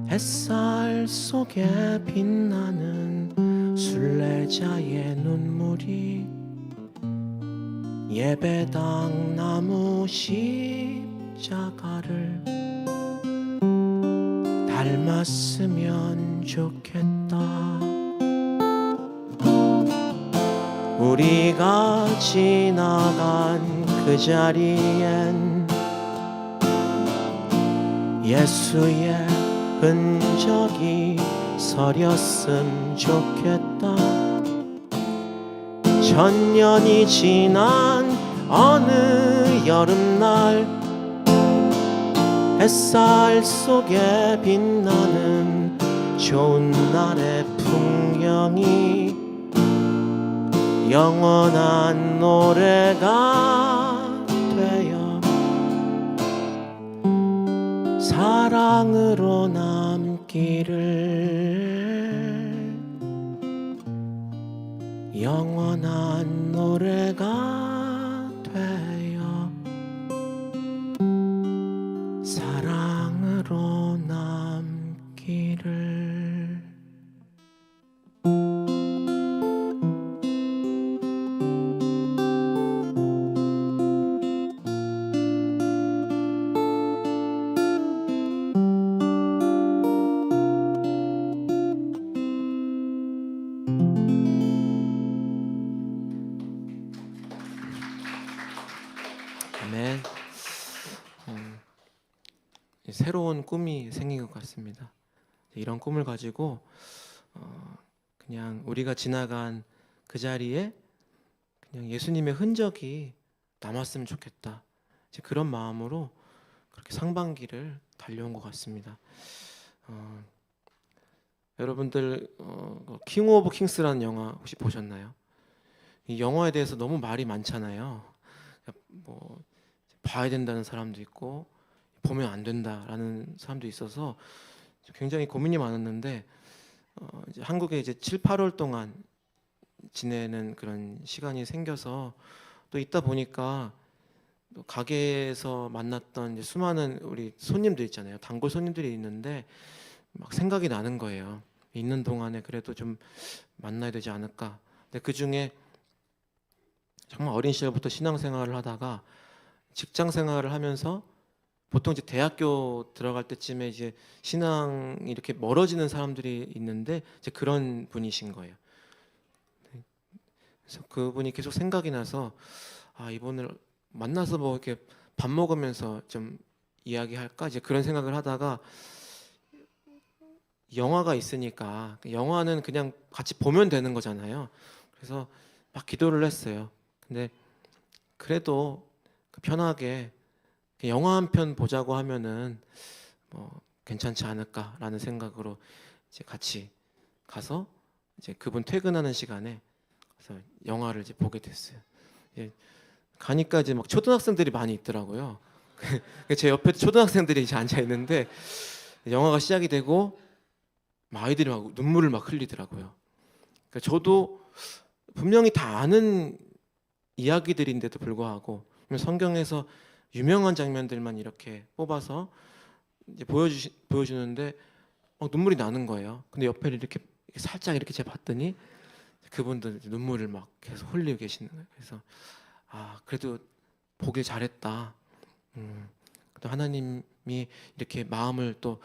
햇살 속에 빛나는 순례자의 눈물이 예배당 나무 십자가를 닮았으면 좋겠다. 우리가 지나간 그 자리엔 예수의 흔적이 서렸음 좋겠다. 1000년이 지난 어느 여름날 햇살 속에 빛나는 좋은 날의 풍경이 영원한 노래가 되어 사랑으로 남기를 영원한 노래가 되어 사랑으로 남기를. 아멘. 새로운 꿈이 생긴 것 같습니다. 이런 꿈을 가지고 그냥 우리가 지나간 그 자리에 그냥 예수님의 흔적이 남았으면 좋겠다. 이제 그런 마음으로 그렇게 상반기를 달려온 것 같습니다. 여러분들 킹 오브 킹스라는 영화 혹시 보셨나요? 이 영화에 대해서 너무 말이 많잖아요. 뭐 봐야 된다는 사람도 있고 보면 안 된다라는 사람도 있어서 굉장히 고민이 많았는데 이제 한국에 이제 7, 8월 동안 지내는 그런 시간이 생겨서 또 있다 보니까 또 가게에서 만났던 이제 수많은 우리 손님들 있잖아요. 단골 손님들이 있는데 막 생각이 나는 거예요. 있는 동안에 그래도 좀 만나야 되지 않을까. 근데 그 중에 정말 어린 시절부터 신앙생활을 하다가 직장 생활을 하면서 보통 이제 대학교 들어갈 때쯤에 이제 신앙이 이렇게 멀어지는 사람들이 있는데 이제 그런 분이신 거예요. 그래서 그분이 계속 생각이 나서 이분을 만나서 뭐 이렇게 밥 먹으면서 좀 이야기할까 이제 그런 생각을 하다가 영화가 있으니까 영화는 그냥 같이 보면 되는 거잖아요. 그래서 막 기도를 했어요. 근데 그래도 편하게 영화 한 편 보자고 하면은 뭐 괜찮지 않을까라는 생각으로 이제 같이 가서 이제 그분 퇴근하는 시간에 그래서 영화를 이제 보게 됐어요. 이제 가니까 이제 막 초등학생들이 많이 있더라고요. 제 옆에 초등학생들이 이제 앉아 있는데 영화가 시작이 되고 막 아이들이 막 눈물을 막 흘리더라고요. 그러니까 저도 분명히 다 아는 이야기들인데도 불구하고 성경에서 유명한 장면들만 이렇게 뽑아서 이제 보여주는데 막 눈물이 나는 거예요. 근데 옆에 이렇게 살짝 이렇게 제가 봤더니 그분들 눈물을 막 계속 흘리고 계시는 거예요. 그래서 그래도 보길 잘했다. 또 하나님이 이렇게 마음을 또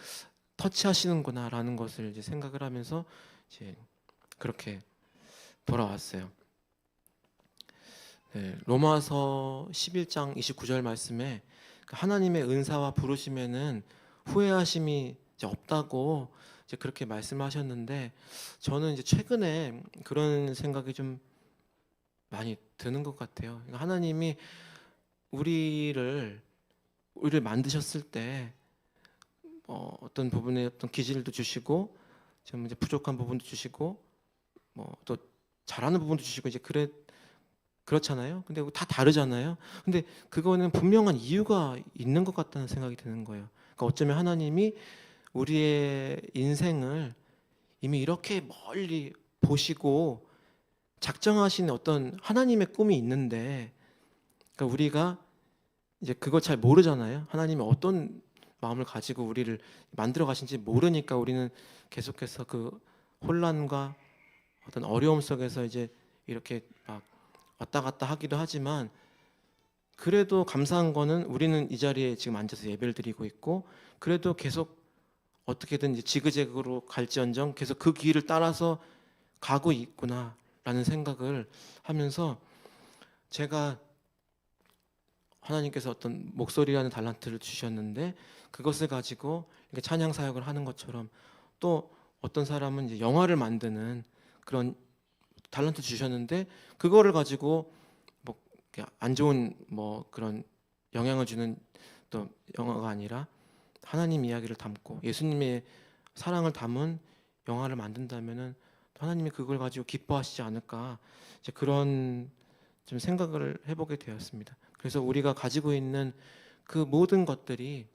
터치하시는구나라는 것을 이제 생각을 하면서 이제 그렇게 돌아왔어요. 네, 로마서 11장 29절 말씀에 하나님의 은사와 부르심에는 후회하심이 이제 없다고 이제 그렇게 말씀하셨는데 저는 이제 최근에 그런 생각이 좀 많이 드는 것 같아요. 그러니까 하나님이 우리를 만드셨을 때 어떤 부분에 어떤 기질도 주시고 좀 이제 부족한 부분도 주시고 뭐 또 잘하는 부분도 주시고 이제 그렇잖아요. 근데 다 다르잖아요. 근데 그거는 분명한 이유가 있는 것 같다는 생각이 드는 거예요. 그러니까 어쩌면 하나님이 우리의 인생을 이미 이렇게 멀리 보시고 작정하신 어떤 하나님의 꿈이 있는데 그러니까 우리가 이제 그걸 잘 모르잖아요. 하나님이 어떤 마음을 가지고 우리를 만들어 가신지 모르니까 우리는 계속해서 그 혼란과 어떤 어려움 속에서 이제 이렇게 막 왔다 갔다 하기도 하지만 그래도 감사한 거는 우리는 이 자리에 지금 앉아서 예배를 드리고 있고 그래도 계속 어떻게든 이제 지그재그로 갈지언정 계속 그 길을 따라서 가고 있구나라는 생각을 하면서 제가 하나님께서 어떤 목소리라는 달란트를 주셨는데 그것을 가지고 이렇게 찬양 사역을 하는 것처럼 또 어떤 사람은 이제 영화를 만드는 그런 달란트 주셨는데 그거를 가지고 뭐 안 좋은 뭐 그런 영향을 주는 또 영화가 아니라 하나님 이야기를 담고 예수님의 사랑을 담은 영화를 만든다면은 하나님이 그걸 가지고 기뻐하시지 않을까, 이제 그런 좀 생각을 해보게 되었습니다. 그래서 우리가 가지고 있는 그 모든 것들이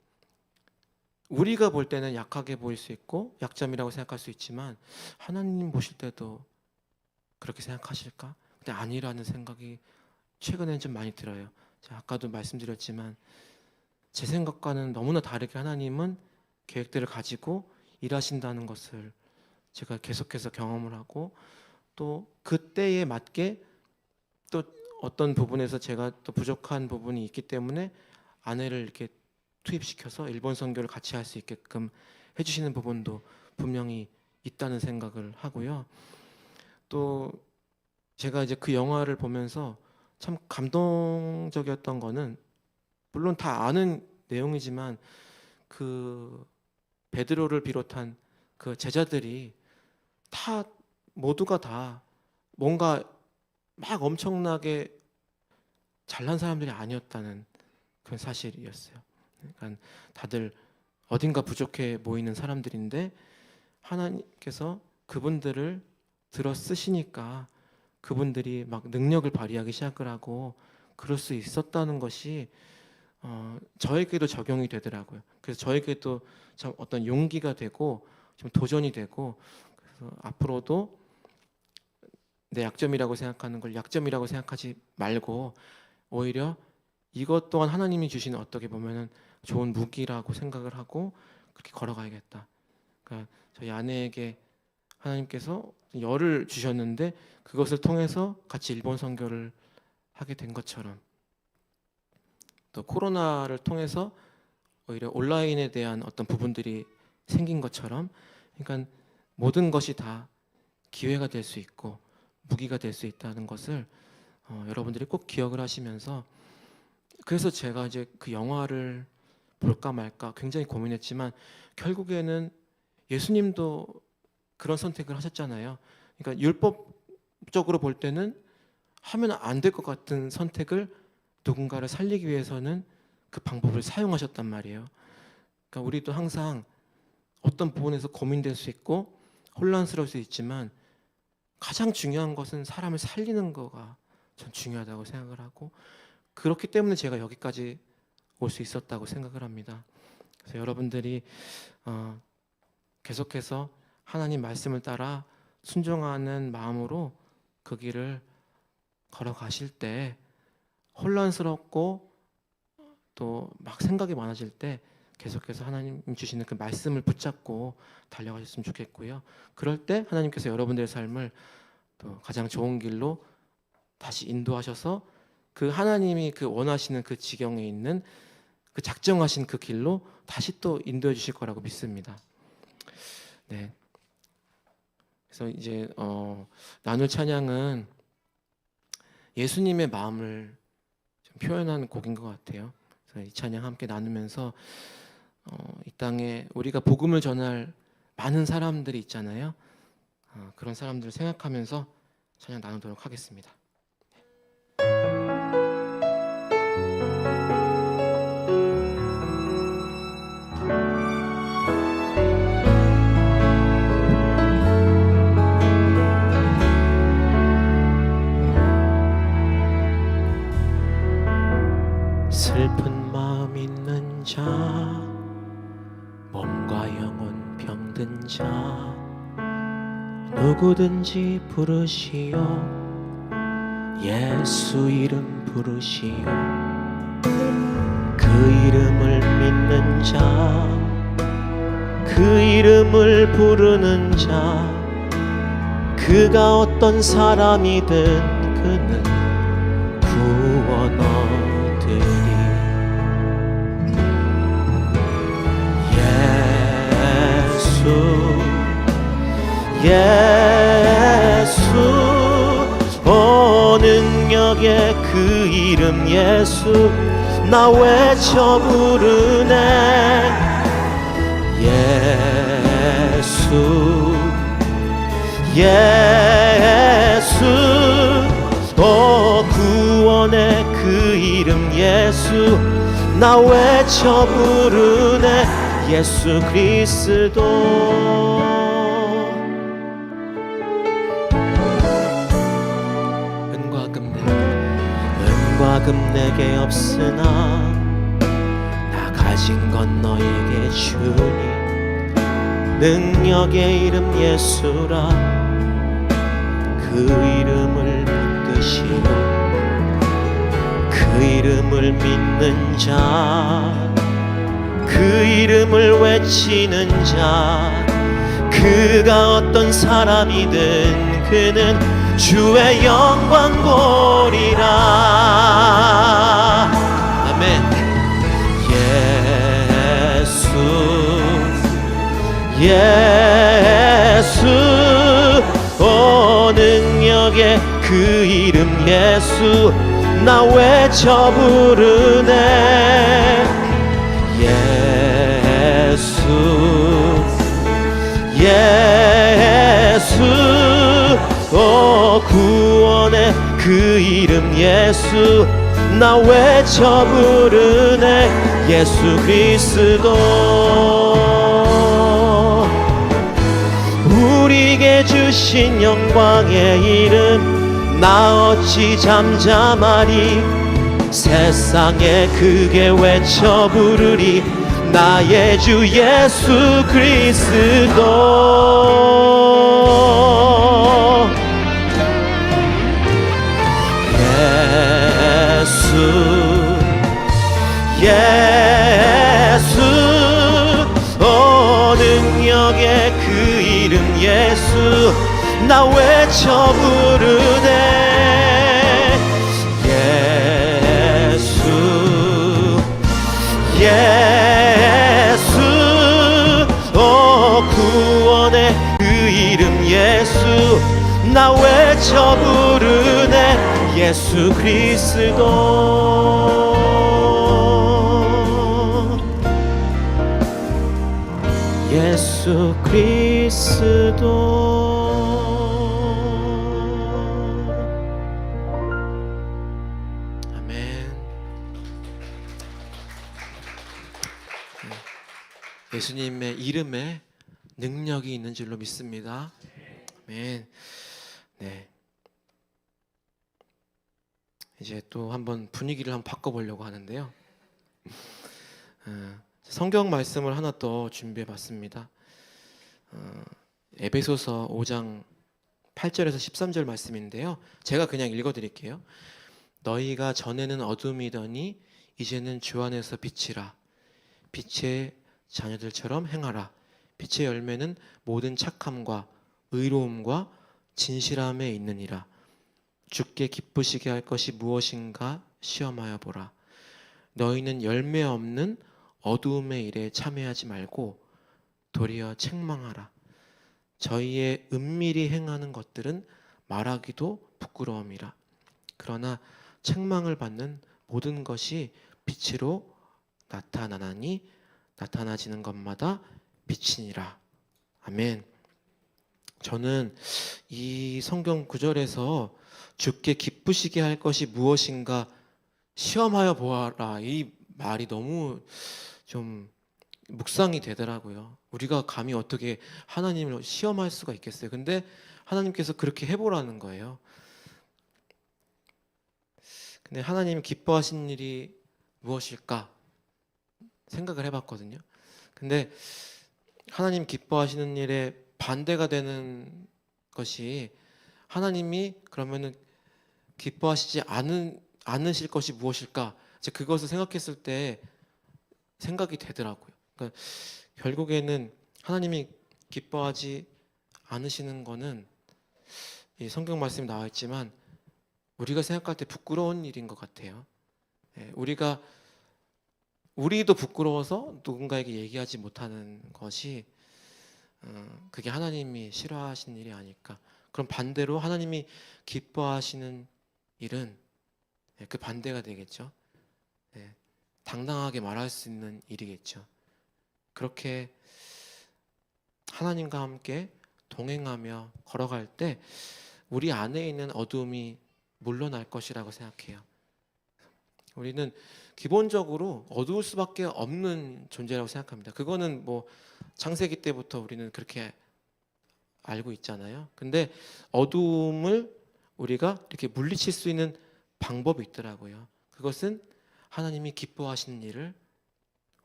우리가 볼 때는 약하게 보일 수 있고 약점이라고 생각할 수 있지만 하나님 보실 때도 그렇게 생각하실까? 근데 아니라는 생각이 최근에는 좀 많이 들어요. 제가 아까도 말씀드렸지만 제 생각과는 너무나 다르게 하나님은 계획들을 가지고 일하신다는 것을 제가 계속해서 경험을 하고, 또 그때에 맞게 또 어떤 부분에서 제가 또 부족한 부분이 있기 때문에 아내를 이렇게 투입시켜서 일본 선교를 같이 할 수 있게끔 해주시는 부분도 분명히 있다는 생각을 하고요. 또 제가 이제 그 영화를 보면서 참 감동적이었던 거는, 물론 다 아는 내용이지만 그 베드로를 비롯한 그 제자들이 다 모두가 다 뭔가 막 엄청나게 잘난 사람들이 아니었다는 그런 사실이었어요. 그러니까 다들 어딘가 부족해 보이는 사람들인데 하나님께서 그분들을 들어 쓰시니까 그분들이 막 능력을 발휘하기 시작을 하고 그럴 수 있었다는 것이 저에게도 적용이 되더라고요. 그래서 저에게도 참 어떤 용기가 되고 좀 도전이 되고, 그래서 앞으로도 내 약점이라고 생각하는 걸 약점이라고 생각하지 말고 오히려 이것 또한 하나님이 주신 어떻게 보면은 좋은 무기라고 생각을 하고 그렇게 걸어가야겠다. 그러니까 저희 아내에게 하나님께서 열을 주셨는데 그것을 통해서 같이 일본 선교를 하게 된 것처럼, 또 코로나를 통해서 오히려 온라인에 대한 어떤 부분들이 생긴 것처럼, 그러니까 모든 것이 다 기회가 될 수 있고 무기가 될 수 있다는 것을 여러분들이 꼭 기억을 하시면서, 그래서 제가 이제 그 영화를 볼까 말까 굉장히 고민했지만 결국에는 예수님도 그런 선택을 하셨잖아요. 그러니까 율법적으로 볼 때는 하면 안 될 것 같은 선택을 누군가를 살리기 위해서는 그 방법을 사용하셨단 말이에요. 그러니까 우리도 항상 어떤 부분에서 고민될 수 있고 혼란스러울 수 있지만 가장 중요한 것은 사람을 살리는 거가 전 중요하다고 생각을 하고, 그렇기 때문에 제가 여기까지 올 수 있었다고 생각을 합니다. 그래서 여러분들이 계속해서 하나님 말씀을 따라 순종하는 마음으로 그 길을 걸어가실 때 혼란스럽고 또 막 생각이 많아질 때 계속해서 하나님 주시는 그 말씀을 붙잡고 달려가셨으면 좋겠고요. 그럴 때 하나님께서 여러분들의 삶을 또 가장 좋은 길로 다시 인도하셔서 그 하나님이 그 원하시는 그 지경에 있는 그 작정하신 그 길로 다시 또 인도해 주실 거라고 믿습니다. 네. 그래서 이제 나눌 찬양은 예수님의 마음을 좀 표현하는 곡인 것 같아요. 그래서 이 찬양 함께 나누면서 이 땅에 우리가 복음을 전할 많은 사람들이 있잖아요. 그런 사람들을 생각하면서 찬양 나누도록 하겠습니다. 슬픈 마음 있는 자, 몸과 영혼 병든 자, 누구든지 부르시오. 예수 이름 부르시오. 그 이름을 믿는 자, 그 이름을 부르는 자, 그가 어떤 사람이든 그는 구원 얻으리. 예수, 오 능력의 그 이름 예수, 나 외쳐 부르네. 예수, 오 구원의 그 이름 예수, 나 외쳐 부르네 예수 그리스도. 은과 금 내게 없으나 나 가진 건 너에게 주니 능력의 이름 예수라. 그 이름을 붙드시고 그 이름을 믿는 자, 그 이름을 외치는 자, 그가 어떤 사람이든 그는 주의 영광 보리라. 아멘. 예수 오 능력의 그 이름 예수 나 외쳐 부르네 예수 오 구원의 그 이름 예수 나 외쳐 부르네 예수 그리스도. 우리에게 주신 영광의 이름 나 어찌 잠잠하리. 세상에 크게 외쳐 부르리 나의 주 예수 그리스도. 예수 오 능력의 그 이름 예수 나 외쳐 부르네 예수 오 구원의 그 이름 예수 나 외쳐 부르네 예수 그리스도. 예수 그리스도. 아멘. 예수님의 이름에 능력이 있는 줄로 믿습니다. 아멘. 네. 이제 또 한번 분위기를 한번 바꿔보려고 하는데요. 성경 말씀을 하나 더 준비해 봤습니다. 에베소서 5장 8절에서 13절 말씀인데요. 제가 그냥 읽어 드릴게요. 너희가 전에는 어둠이더니 이제는 주 안에서 빛이라. 빛의 자녀들처럼 행하라. 빛의 열매는 모든 착함과 의로움과 진실함에 있느니라. 주께 기쁘시게 할 것이 무엇인가 시험하여 보라. 너희는 열매 없는 어두움의 일에 참여하지 말고 도리어 책망하라. 저희의 은밀히 행하는 것들은 말하기도 부끄러움이라. 그러나 책망을 받는 모든 것이 빛으로 나타나나니 나타나지는 것마다 빛이니라. 아멘. 저는 이 성경 구절에서 주께 기쁘시게 할 것이 무엇인가 시험하여 보아라, 이 말이 너무 좀 묵상이 되더라고요. 우리가 감히 어떻게 하나님을 시험할 수가 있겠어요. 근데 하나님께서 그렇게 해보라는 거예요. 근데 하나님이 기뻐하시는 일이 무엇일까 생각을 해봤거든요. 근데 하나님 기뻐하시는 일에 반대가 되는 것이, 하나님이 그러면은 기뻐하시지 않으실 것이 무엇일까, 이제 그것을 생각했을 때 생각이 되더라고요. 그러니까 결국에는 하나님이 기뻐하지 않으시는 거는, 이 성경 말씀이 나와 있지만 우리가 생각할 때 부끄러운 일인 것 같아요. 우리도 부끄러워서 누군가에게 얘기하지 못하는 것이, 그게 하나님이 싫어하시는 일이 아닐까. 그럼 반대로 하나님이 기뻐하시는 일은 그 반대가 되겠죠. 당당하게 말할 수 있는 일이겠죠. 그렇게 하나님과 함께 동행하며 걸어갈 때 우리 안에 있는 어두움이 물러날 것이라고 생각해요. 우리는 기본적으로 어두울 수밖에 없는 존재라고 생각합니다. 그거는 뭐 창세기 때부터 우리는 그렇게 알고 있잖아요. 근데 어두움을 우리가 이렇게 물리칠 수 있는 방법이 있더라고요. 그것은 하나님이 기뻐하시는 일을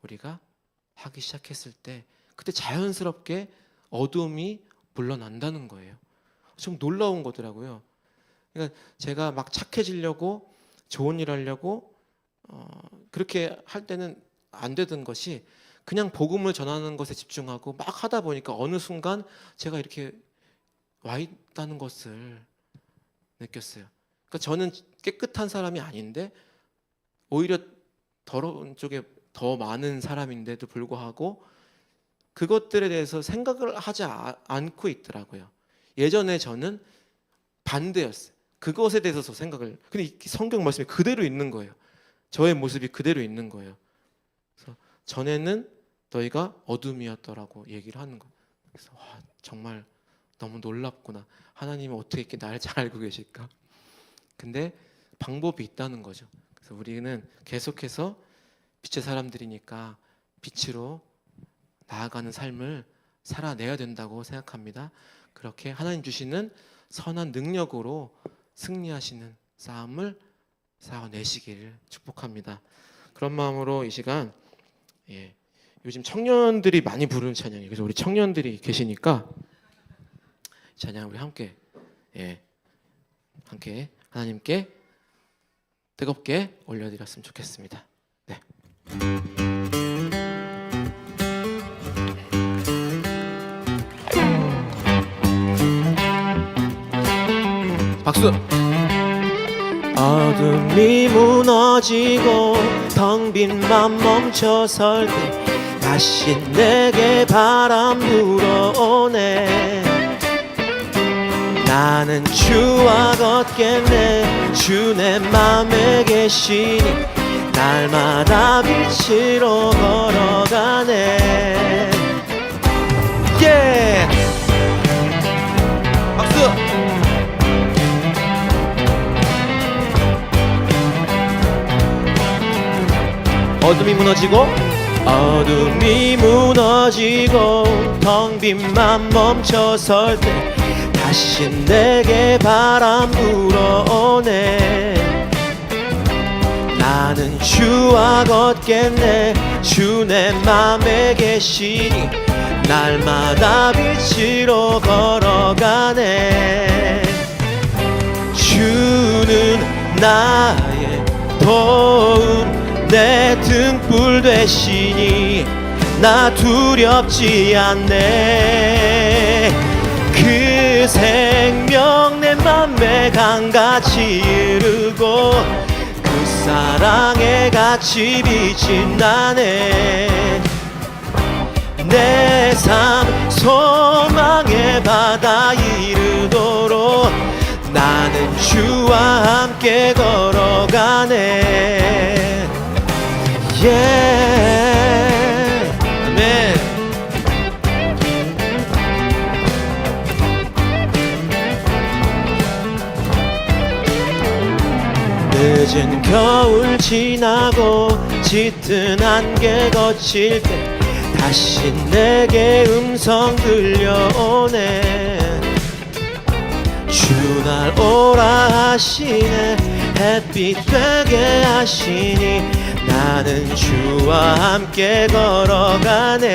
우리가 하기 시작했을 때 그때 자연스럽게 어두움이 물러난다는 거예요. 좀 놀라운 거더라고요. 그러니까 제가 막 착해지려고 좋은 일 하려고 그렇게 할 때는 안 되던 것이 그냥 복음을 전하는 것에 집중하고 막 하다 보니까 어느 순간 제가 이렇게 와 있다는 것을 느꼈어요. 그러니까 저는 깨끗한 사람이 아닌데 오히려 더러운 쪽에 더 많은 사람인데도 불구하고 그것들에 대해서 생각을 하지 않고 있더라고요. 예전에 저는 반대였어요. 그것에 대해서 생각을. 근데 성경 말씀이 그대로 있는 거예요. 저의 모습이 그대로 있는 거예요. 그래서 전에는 너희가 어둠이었더라고 얘기를 하는 거예요. 그래서 와, 정말 너무 놀랍구나. 하나님은 어떻게 이렇게 나를 잘 알고 계실까? 근데 방법이 있다는 거죠. 그래서 우리는 계속해서 빛의 사람들이니까 빛으로 나아가는 삶을 살아내야 된다고 생각합니다. 그렇게 하나님 주시는 선한 능력으로 승리하시는 싸움을 싸워내시기를 축복합니다. 그런 마음으로 이 시간 요즘 청년들이 많이 부르는 찬양이에요. 그래서 우리 청년들이 계시니까 찬양 우리 함께 함께 하나님께 뜨겁게 올려드렸으면 좋겠습니다. 네. 박수. 어둠이 무너지고 텅 빈 맘 멈춰설 때 다시 내게 바람 불어오네. 나는 주와 걷겠네. 주 내 맘에 계시니 날마다 빛으로 걸어가네. 예! 박수! 어둠이 무너지고 텅 빈 맘 멈춰설 때 다시 내게 바람 불어오네. 나는 주와 걷겠네. 주 내 맘에 계시니 날마다 빛으로 걸어가네. 주는 나의 도움 내 등불 되시니 나 두렵지 않네. 그 생명 내 맘에 강같이 이르고 그 사랑에 같이 빛이 나네. 내 삶 소망의 바다 이르도록 나는 주와 함께 걸어가네. 아멘. 늦은 겨울 지나고 짙은 안개 거칠 때 다시 내게 음성 들려오네. 주 날 오라 하시네. 햇빛 되게 하시니 나는 주와 함께 걸어가네.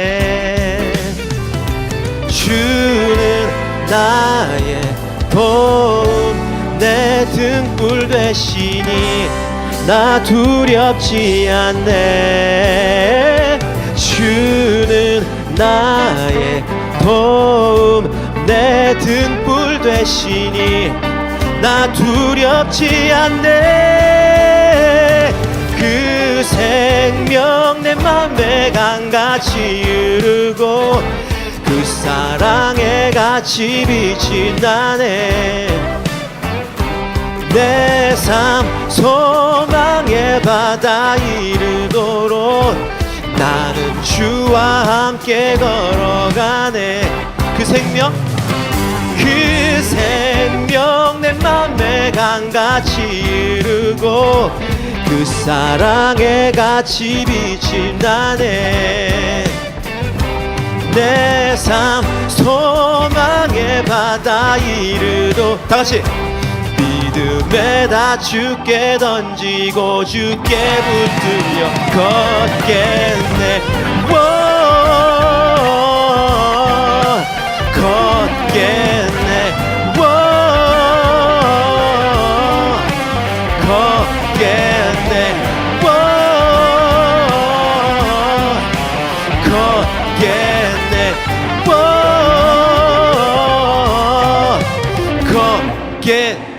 주는 나의 도움 내 등불 되시니 나 두렵지 않네. 주는 나의 도움 내 등불 되시니 나 두렵지 않네. 그 생명 내 맘에 강같이 흐르고 그 사랑에 같이 빛이 나네. 내 삶 소망의 바다 이르도록 나는 주와 함께 걸어가네. 그 생명 내 맘에 강같이 이르고 그 그 사랑에 같이 빛이 나네. 내 삶 소망의 바다 이르도 다같이 믿음에다 주께 던지고 주께 붙들려 걷겠네. 걷겠네. 걷겠네. 걷겠네. 걷겠네.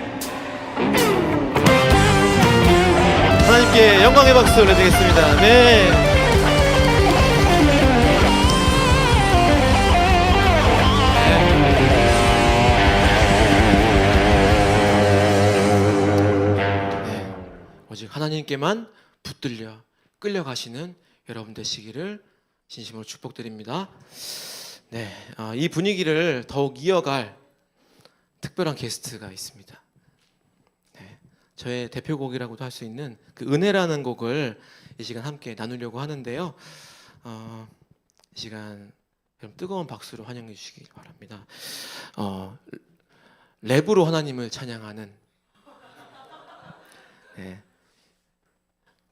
하나님께 영광의 박수 올려드리겠습니다. 네. 오직 하나님께만 붙들려 끌려가시는 여러분 되시기를 진심으로 축복드립니다. 네, 이 분위기를 더욱 이어갈 특별한 게스트가 있습니다. 네, 저의 대표곡이라고도 할 수 있는 그 은혜라는 곡을 이 시간 함께 나누려고 하는데요. 이 시간 여러분 뜨거운 박수로 환영해 주시기 바랍니다. 랩으로 하나님을 찬양하는 네,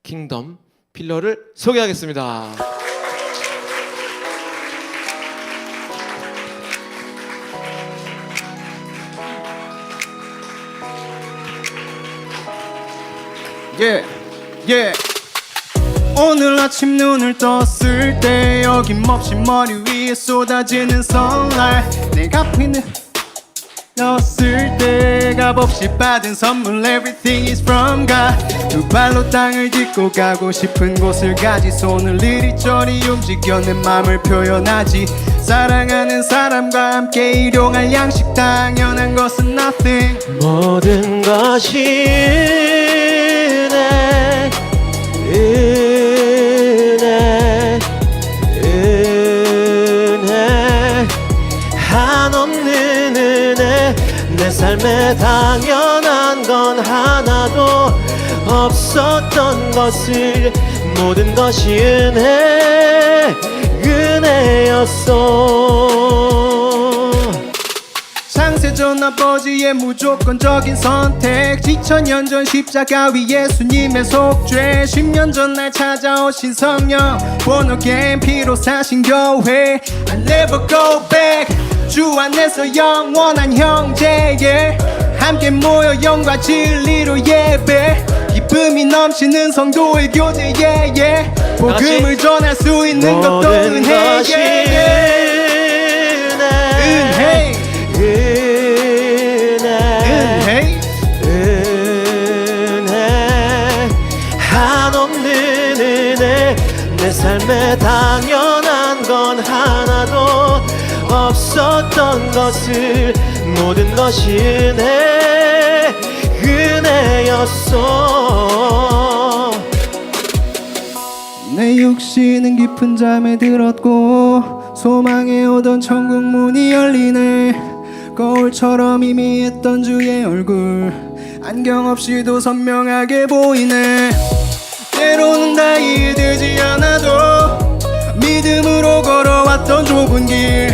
킹덤 필러를 소개하겠습니다. 오늘 아침 눈을 떴을 때 어김없이 머리 위에 쏟아지는 sunlight 내가 피는 넣었을 때 값없이 받은 선물 Everything is from God 두 발로 땅을 딛고 가고 싶은 곳을 가지 손을 이리저리 움직여 내 맘을 표현하지 사랑하는 사람과 함께 일용할 양식 당연한 것은 nothing 모든 것이 은혜 한없는 은혜 내 삶에 당연한 건 하나도 없었던 것을 모든 것이 은혜였어. 창세전 아버지의 무조건적인 선택 2000년 전 십자가 위 예수님의 속죄 10년 전 날 찾아오신 성령 Born again 피로 사신 교회 I never go back 주 안에서 영원한 형제 yeah. 함께 모여 영과 진리로 예배 기쁨이 넘치는 성도의 교제 yeah, yeah. 복음을 전할 수 있는 것도 은혜 yeah, yeah. 은혜 한없는 은혜 내 삶에 당연한 건 하나도 없었던 것을 모든 것이 은혜였어. 내 육신은 깊은 잠에 들었고 소망해 오던 천국 문이 열리네 거울처럼 희미했던 주의 얼굴 안경 없이도 선명하게 보이네 때로는 다 이해되지 않아도 믿음으로 걸어왔던 좁은 길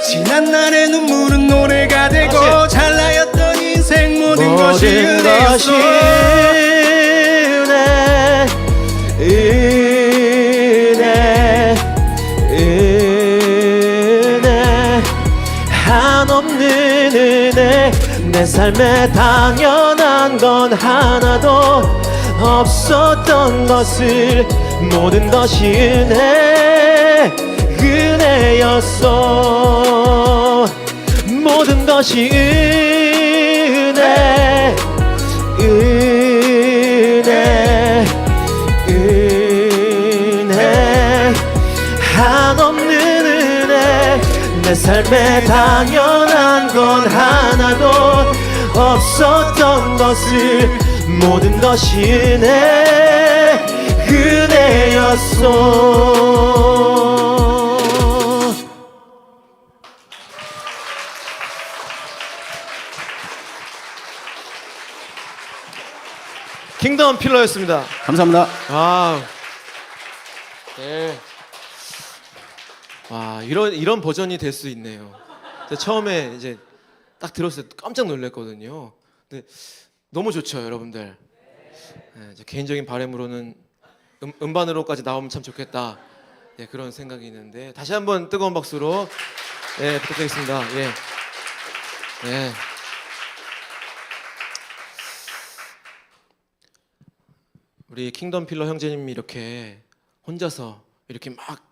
지난날의 눈물은 노래가 되고 찰나였던 인생 모든 것이 은혜였어 은혜 한없는 은혜 내 삶에 당연한 건 하나도 없었던 것을 모든 것이 은혜였어. 모든 것이 은혜 한없는 은혜 내 삶에 당연한 건 하나도 없었던 것을 모든 것이 은혜였어. 킹덤 필러였습니다. 감사합니다. 아, 네. 와, 이런 버전이 될 수 있네요. 제가 처음에 이제 딱 들었을 때 깜짝 놀랐거든요. 근데 너무 좋죠, 여러분들. 네, 제 개인적인 바람으로는 음반으로까지 나오면 참 좋겠다. 네, 그런 생각이 있는데 다시 한번 뜨거운 박수로 네, 부탁드리겠습니다. 예. 네. 우리 킹덤 필러 형제님이 이렇게 혼자서 이렇게 막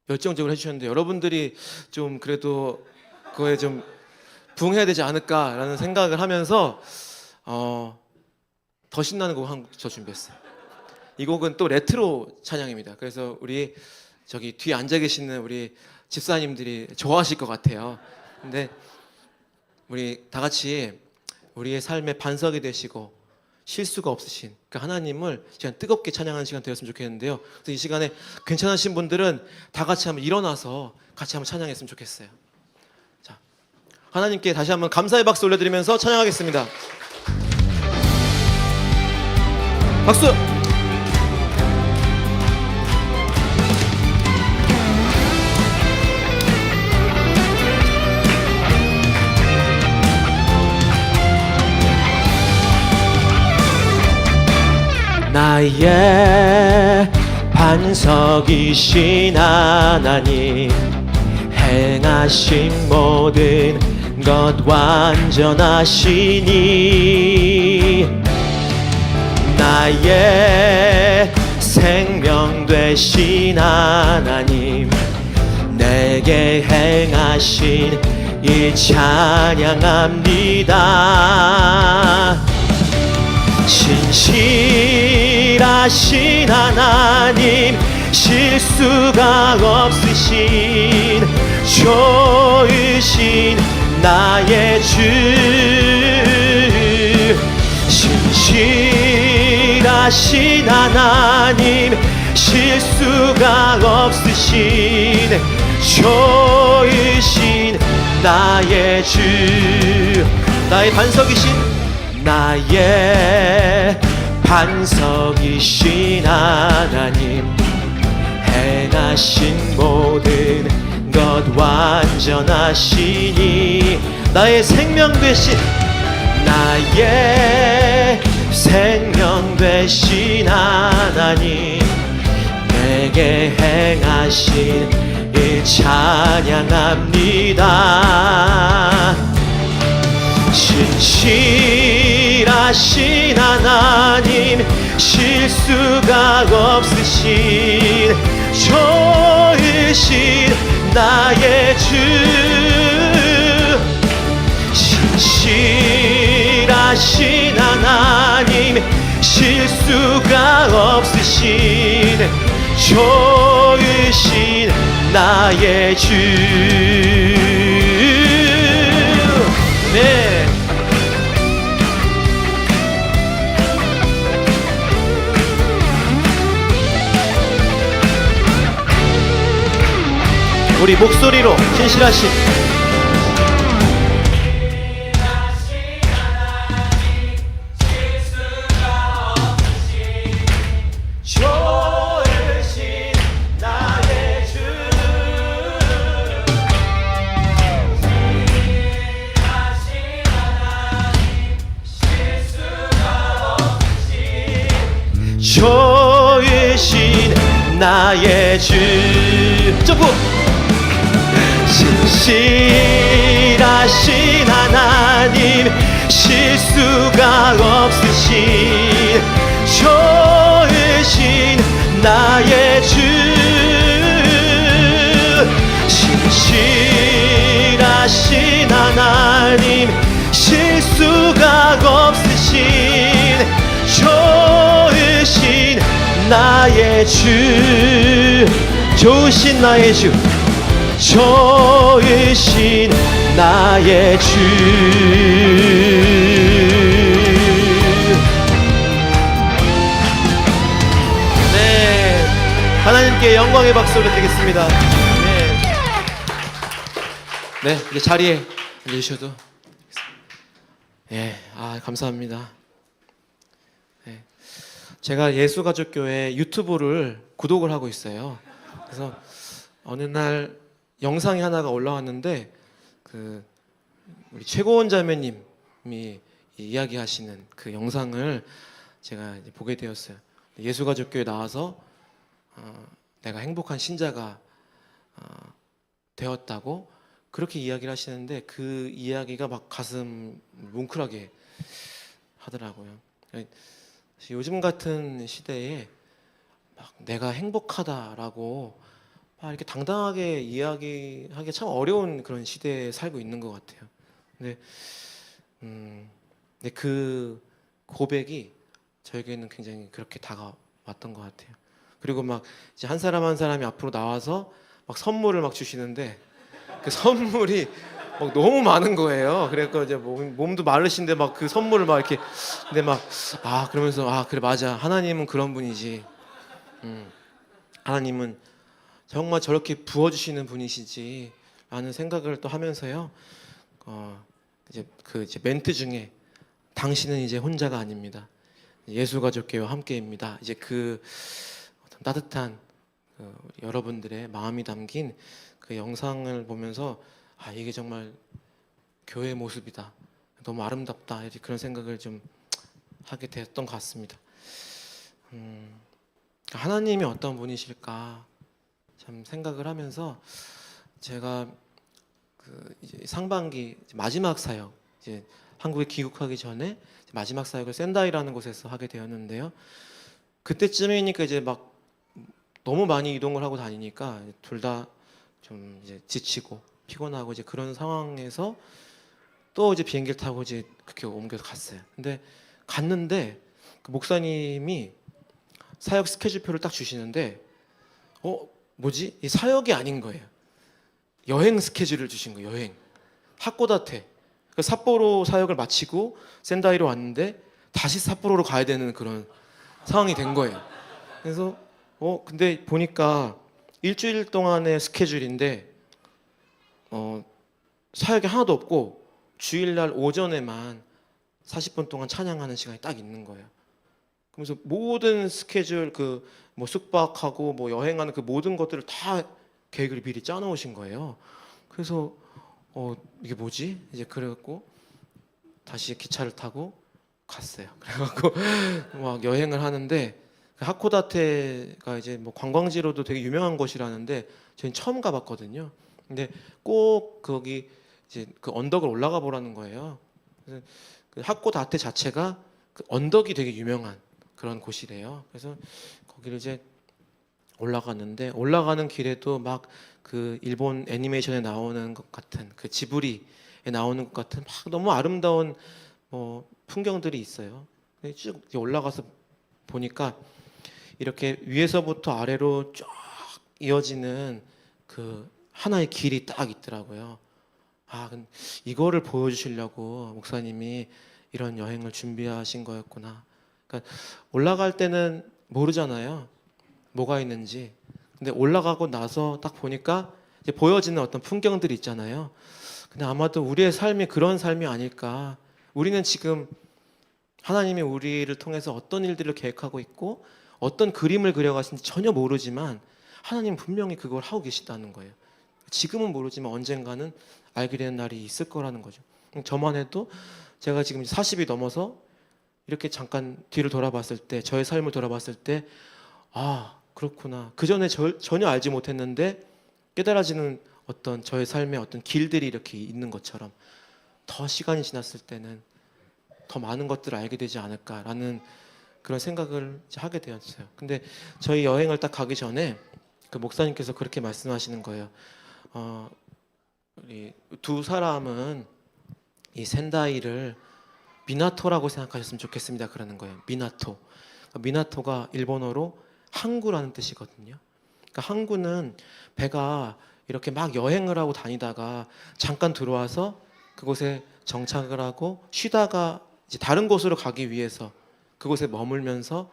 열정적으로 해주셨는데 여러분들이 좀 그래도 그거에 좀 부응해야 되지 않을까라는 생각을 하면서 더 신나는 곡 한 곡 더 준비했어요. 이 곡은 또 레트로 찬양입니다. 그래서 우리 저기 뒤에 앉아 계시는 우리 집사님들이 좋아하실 것 같아요. 근데 우리 다 같이 우리의 삶의 반석이 되시고 실수가 없으신 그 하나님을 그냥 뜨겁게 찬양하는 시간 되었으면 좋겠는데요. 그래서 이 시간에 괜찮으신 분들은 다 같이 한번 일어나서 같이 한번 찬양했으면 좋겠어요. 자, 하나님께 다시 한번 감사의 박수 올려드리면서 찬양하겠습니다. 박수! 나의 반석이신 하나님 행하신 모든 것 완전하시니 나의 생명 되신 하나님 내게 행하신 일 찬양합니다. 신실하신 하나님 실수가 없으신 좋으신 나의 주 신실하신 하나님 실수가 없으신 좋으신 나의 주 나의 반석이신 나의 반석이신 하나님 행하신 모든 것 완전하시니 나의 생명 되신 나의 생명 되신 하나님 내게 행하신 일 찬양합니다. 신실하신 하나님 실수가 없으신 좋으신 나의 주 신실하신 하나님 실수가 없으신 좋으신 나의 주 네. 우리 목소리로 신실하신 좋으신 나의 주 좋으신 나의 주 점프 신실하신 하나님 실수가 없으신 좋으신 나의 주 신실하신 하나님 실수가 없으신 좋으신 나의 주 좋으신 나의 주 좋으신 나의 주 네, 하나님께 영광의 박수 올려드리겠습니다. 네, 이제 자리에 앉으셔도 예, 감사합니다. 네. 제가 예수가족교회 유튜브를 구독을 하고 있어요. 그래서 어느 날 영상이 하나가 올라왔는데 그 우리 최고원 자매님이 이야기하시는 그 영상을 제가 이제 보게 되었어요. 예수가족교회 나와서 내가 행복한 신자가 되었다고 그렇게 이야기를 하시는데 그 이야기가 막 가슴 뭉클하게 하더라고요. 요즘 같은 시대에 막 내가 행복하다라고 막 이렇게 당당하게 이야기하기 참 어려운 그런 시대에 살고 있는 것 같아요. 근데 그 고백이 저에게는 굉장히 그렇게 다가왔던 것 같아요. 그리고 막 이제 한 사람 한 사람이 앞으로 나와서 막 선물을 막 주시는데 그 선물이 막 너무 많은 거예요. 그래서 이제 몸도 마르신데 막 그 선물을 막 이렇게 근데 막 그러면서 그래 맞아 하나님은 그런 분이지. 하나님은 정말 저렇게 부어주시는 분이시지 라는 생각을 또 하면서요. 이제 멘트 중에 당신은 이제 혼자가 아닙니다. 예수가족교회와 함께입니다. 이제 그 어떤 따뜻한 여러분들의 마음이 담긴 그 영상을 보면서 이게 정말 교회의 모습이다. 너무 아름답다. 이렇게 그런 생각을 좀 하게 됐던 것 같습니다. 하나님이 어떤 분이실까 참 생각을 하면서 제가 이제 상반기 마지막 사역 이제 한국에 귀국하기 전에 마지막 사역을 센다이라는 곳에서 하게 되었는데요. 그때쯤이니까 이제 막 너무 많이 이동을 하고 다니니까 둘 다 좀 이제 지치고 피곤하고 이제 그런 상황에서 또 이제 비행기를 타고 이제 그렇게 옮겨서 갔어요. 근데 갔는데 그 목사님이 사역 스케줄표를 딱 주시는데 뭐지? 이 사역이 아닌 거예요. 여행 스케줄을 주신 거예요. 여행. 하코다테. 그 삿포로 사역을 마치고 센다이로 왔는데 다시 삿포로로 가야 되는 그런 상황이 된 거예요. 그래서 근데 보니까 일주일 동안의 스케줄인데 사역이 하나도 없고 주일날 오전에만 40분 동안 찬양하는 시간이 딱 있는 거예요. 그래서 모든 스케줄 뭐 숙박하고 뭐 여행하는 그 모든 것들을 다 계획을 미리 짜놓으신 거예요. 그래서 이게 뭐지? 이제 그래갖고 다시 기차를 타고 갔어요. 그래갖고 막 여행을 하는데 하코다테가 이제 뭐 관광지로도 되게 유명한 곳이라는데 저희는 처음 가봤거든요. 근데 꼭 거기 이제 그 언덕을 올라가 보라는 거예요. 그래서 그 하코다테 자체가 그 언덕이 되게 유명한 그런 곳이래요. 그래서 거기를 이제 올라갔는데 올라가는 길에도 막 그 일본 애니메이션에 나오는 것 같은 그 지브리에 나오는 것 같은 막 너무 아름다운 뭐 풍경들이 있어요. 쭉 올라가서 보니까 이렇게 위에서부터 아래로 쫙 이어지는 그 하나의 길이 딱 있더라고요. 이거를 보여주시려고 목사님이 이런 여행을 준비하신 거였구나. 그러니까 올라갈 때는 모르잖아요. 뭐가 있는지. 근데 올라가고 나서 딱 보니까 이제 보여지는 어떤 풍경들이 있잖아요. 근데 아마도 우리의 삶이 그런 삶이 아닐까. 우리는 지금 하나님이 우리를 통해서 어떤 일들을 계획하고 있고 어떤 그림을 그려가신지 전혀 모르지만 하나님 분명히 그걸 하고 계시다는 거예요. 지금은 모르지만 언젠가는 알게 되는 날이 있을 거라는 거죠. 저만 해도 제가 지금 40이 넘어서 이렇게 잠깐 뒤를 돌아봤을 때 저의 삶을 돌아봤을 때 그렇구나. 그 전에 전혀 알지 못했는데 깨달아지는 어떤 저의 삶의 어떤 길들이 이렇게 있는 것처럼 더 시간이 지났을 때는 더 많은 것들을 알게 되지 않을까라는 그런 생각을 이제 하게 되었어요. 근데 저희 여행을 딱 가기 전에 그 목사님께서 그렇게 말씀하시는 거예요. 우리 두 사람은 이 센다이를 미나토라고 생각하셨으면 좋겠습니다. 그러는 거예요. 미나토. 미나토가 일본어로 항구라는 뜻이거든요. 그러니까 항구는 배가 이렇게 막 여행을 하고 다니다가 잠깐 들어와서 그곳에 정착을 하고 쉬다가 이제 다른 곳으로 가기 위해서 그곳에 머물면서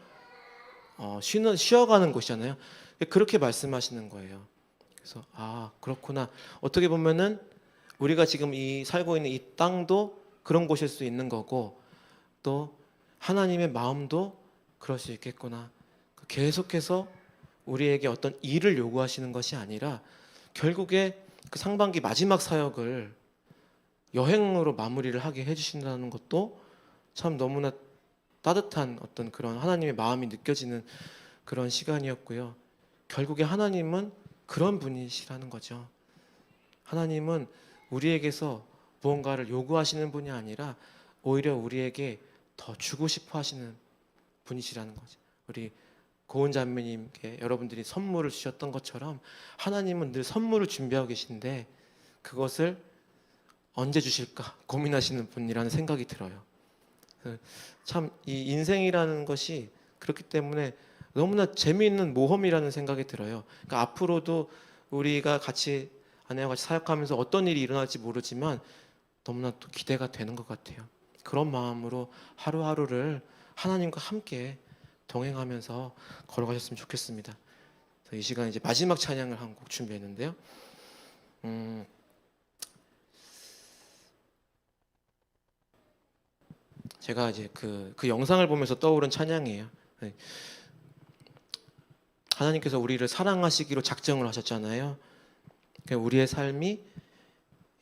쉬어가는 곳이잖아요. 그렇게 말씀하시는 거예요. 그래서 그렇구나. 어떻게 보면은 우리가 지금 살고 있는 이 땅도 그런 곳일 수 있는 거고 또 하나님의 마음도 그럴 수 있겠구나. 계속해서 우리에게 어떤 일을 요구하시는 것이 아니라 결국에 그 상반기 마지막 사역을 여행으로 마무리를 하게 해주신다는 것도 참 너무나 따뜻한 어떤 그런 하나님의 마음이 느껴지는 그런 시간이었고요. 결국에 하나님은 그런 분이시라는 거죠. 하나님은 우리에게서 무언가를 요구하시는 분이 아니라 오히려 우리에게 더 주고 싶어 하시는 분이시라는 거죠. 우리 고은 자매님께 여러분들이 선물을 주셨던 것처럼 하나님은 늘 선물을 준비하고 계신데 그것을 언제 주실까 고민하시는 분이라는 생각이 들어요. 참 이 인생이라는 것이 그렇기 때문에 너무나 재미있는 모험이라는 생각이 들어요. 그러니까 앞으로도 우리가 같이 아내와 같이 사역하면서 어떤 일이 일어날지 모르지만 너무나 또 기대가 되는 것 같아요. 그런 마음으로 하루하루를 하나님과 함께 동행하면서 걸어가셨으면 좋겠습니다. 이 시간 이제 마지막 찬양을 한 곡 준비했는데요. 제가 이제 그 영상을 보면서 떠오른 찬양이에요. 네. 하나님께서 우리를 사랑하시기로 작정을 하셨잖아요. 그러니까 우리의 삶이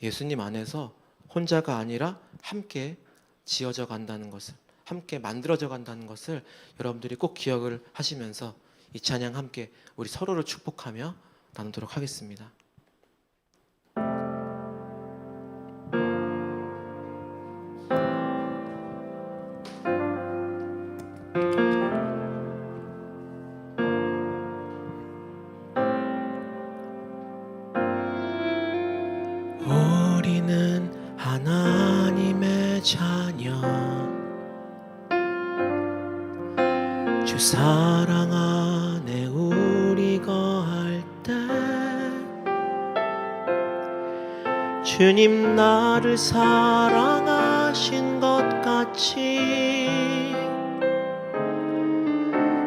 예수님 안에서 혼자가 아니라 함께 지어져 간다는 것을, 함께 만들어져 간다는 것을 여러분들이 꼭 기억을 하시면서 이 찬양 함께 우리 서로를 축복하며 나누도록 하겠습니다. 우리는 하나님의 자녀, 주 사랑 안에 우리 거할 때 주님 나를 사랑하신 것 같이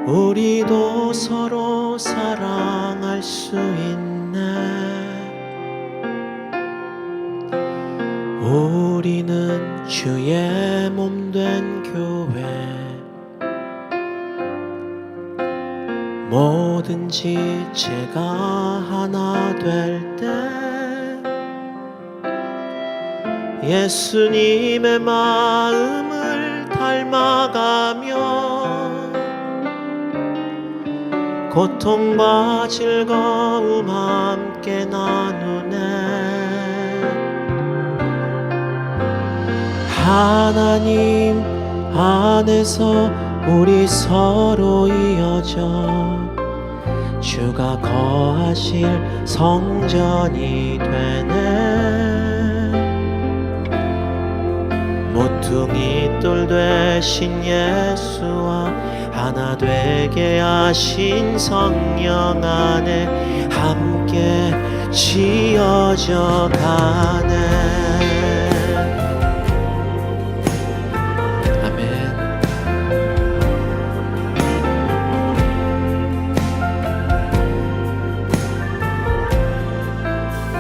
우리도 서로 사랑할 수 있네. 우리는 주의 몸 된 교회, 뭐든지 제가 하나 될 때 예수님의 마음을 닮아가며 고통과 즐거움 함께 나누네. 하나님 안에서 우리 서로 이어져 주가 거하실 성전이 되네. 모퉁이 돌 되신 예수와 하나 되게 하신 성령 안에 함께 지어져 가네.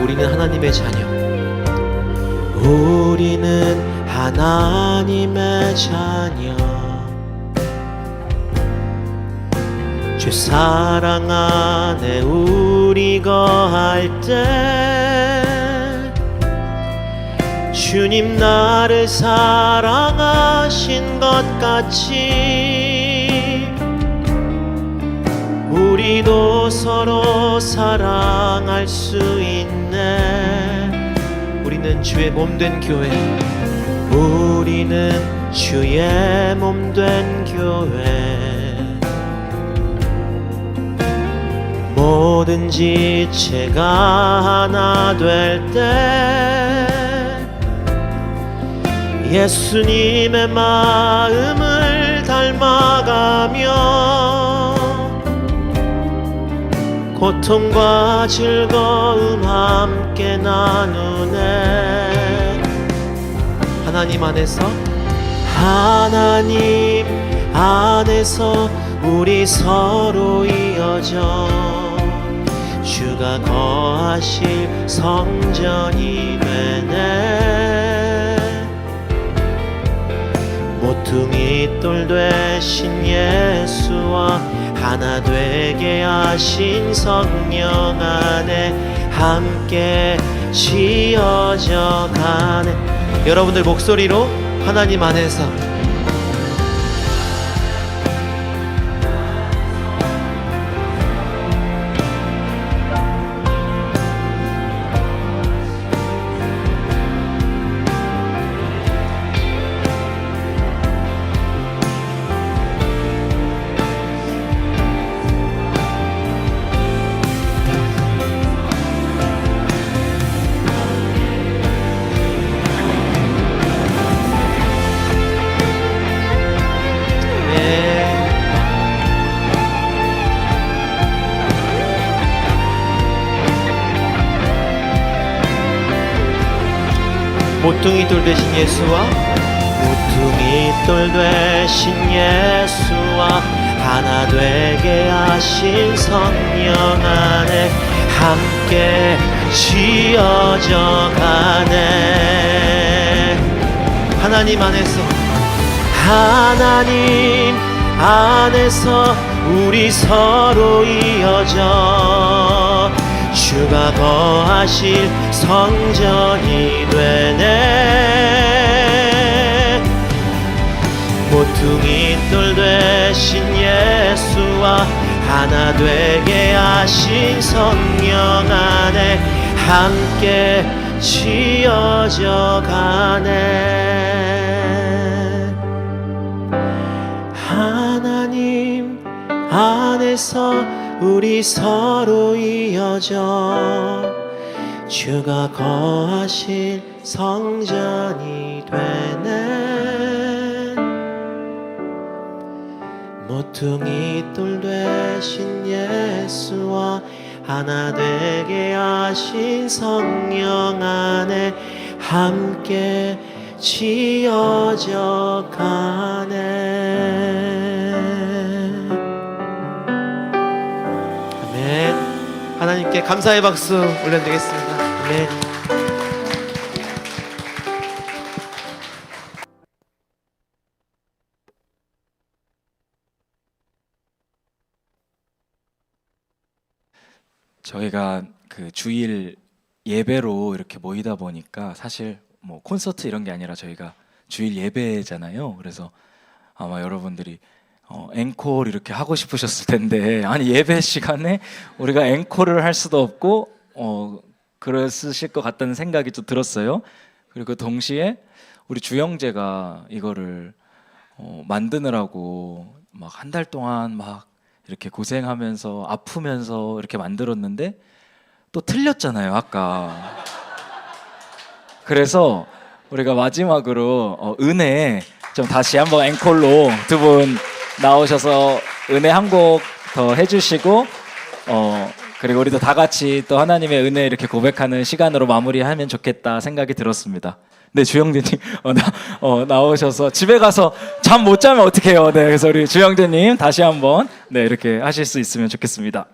우리는 하나님의 자녀, 우리는 하나님의 자녀, 주 사랑 안에 우리 거할 때 주님 나를 사랑하신 것 같이 우리도 서로 사랑할 수 있네. 우리는 주의 몸 된 교회, 우리는 주의 몸 된 교회, 뭐든지 제가 하나 될 때 예수님의 마음을 닮아가며 고통과 즐거움 함께 나누네. 하나님 안에서, 하나님 안에서 우리 서로 이어져 주가 거하실 성전이 되네. 모퉁이 돌 되신 예수와 하나 되게 하신 성령 안에 함께 지어져 가네. 여러분들 목소리로 하나님 안에서 모퉁이 돌 되신 예수와 모퉁이 돌 되신 예수와 하나 되게 하신 성령 안에 함께 지어져 가네. 하나님 안에서 하나님 안에서 우리 서로 이어져 주가 거하실 성전이 되네. 모퉁이 돌 되신 예수와 하나 되게 하신 성령 안에 함께 지어져 가네. 하나님 안에서 우리 서로 이어져 주가 거하실 성전이 되네. 모퉁이 돌 되신 예수와 하나 되게 하신 성령 안에 함께 지어져 가네. 하나님께 감사의 박수 올려드리겠습니다. 아멘. 저희가 그 주일 예배로 이렇게 모이다 보니까 사실 뭐 콘서트 이런 게 아니라 저희가 주일 예배잖아요. 그래서 아마 여러분들이 앵콜 이렇게 하고 싶으셨을 텐데, 아니 예배 시간에 우리가 앵콜을 할 수도 없고 그랬으실 것 같다는 생각이 좀 들었어요. 그리고 동시에 우리 주영재가 이거를 만드느라고 막 한 달 동안 막 이렇게 고생하면서 아프면서 이렇게 만들었는데 또 틀렸잖아요 아까. 그래서 우리가 마지막으로 은혜 좀 다시 한번 앵콜로 두 분 나오셔서 은혜 한 곡 더 해주시고 그리고 우리도 다 같이 또 하나님의 은혜 이렇게 고백하는 시간으로 마무리하면 좋겠다 생각이 들었습니다. 네, 주영재님 나오셔서 집에 가서 잠 못 자면 어떡해요. 네, 그래서 우리 주영재님 다시 한번 네 이렇게 하실 수 있으면 좋겠습니다.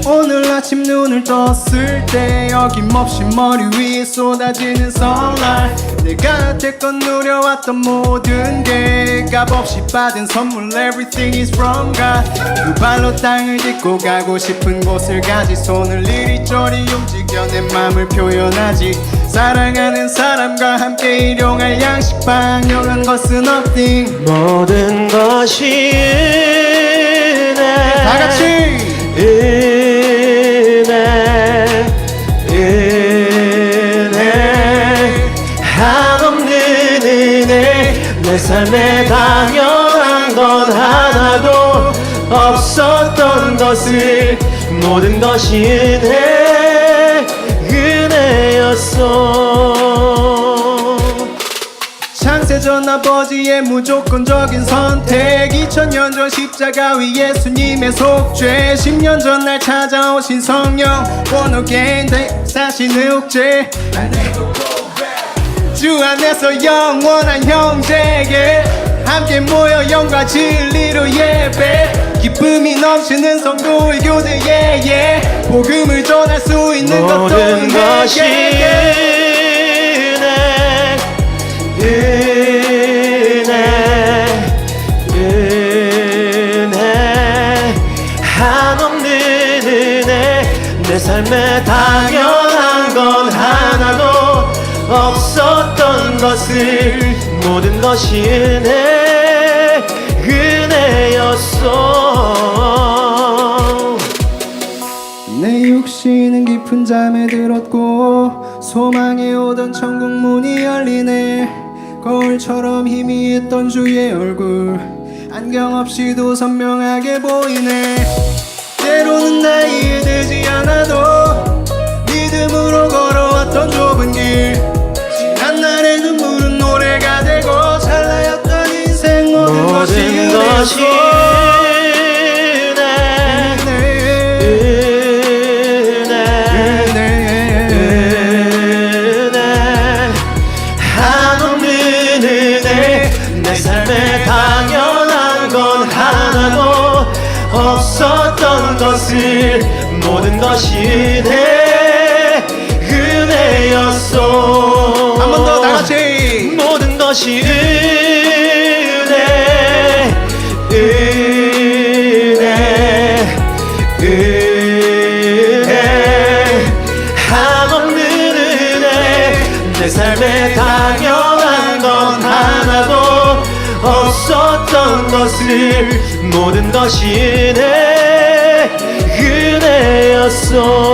오늘 아침 눈을 떴을 때 어김없이 머리 위에 쏟아지는 sunlight. 내가 여태껏 누려왔던 모든 게 값없이 받은 선물. Everything is from God. 두 발로 땅을 딛고 가고 싶은 곳을 가지. 손을 이리저리 움직여 내 맘을 표현하지. 사랑하는 사람과 함께 일용할 양식빵. 요런 것은 nothing. 모든 것이 은혜. 다같이 은혜 한없는 은혜. 내 삶에 당연한 건 하나도 없었던 것을 모든 것이 은혜였어. 창세 창세전 아버지의 무조건적인 선택 2000년 전 십자가 위 예수님의 속죄 10년 전 날 찾아오신 성령 Born again 사실은 옥죄 주 안에서 영원한 형제에게 함께 모여 영과 진리로 예배 기쁨이 넘치는 성도의 교제에 복음을 전할 수 있는 것도 모든 것이 은혜 한없는 은혜 내 삶에 당연한 건 하나도 없었던 것을 모든 것이 은혜였어 내 육신은 깊은 잠에 들었고 소망에 오던 천국 문이 열리네 거울처럼 희미했던 주의 얼굴 안경 없이도 선명하게 보이네 때로는 나이에 들지 않아도 믿음으로 걸어왔던 좁은 길 지난 날의 눈물은 노래가 되고 찰나였던 인생 모든 것이 은혜 한없는 은혜 내 삶에 당연한 건 하나도 없었던 것을 모든 것이 은혜였어 한 번 더 다같이 모든 것이 은혜 한없는 은혜 내 삶에 당연한 건 하나도 없었던 것을 모든 것이 은혜였어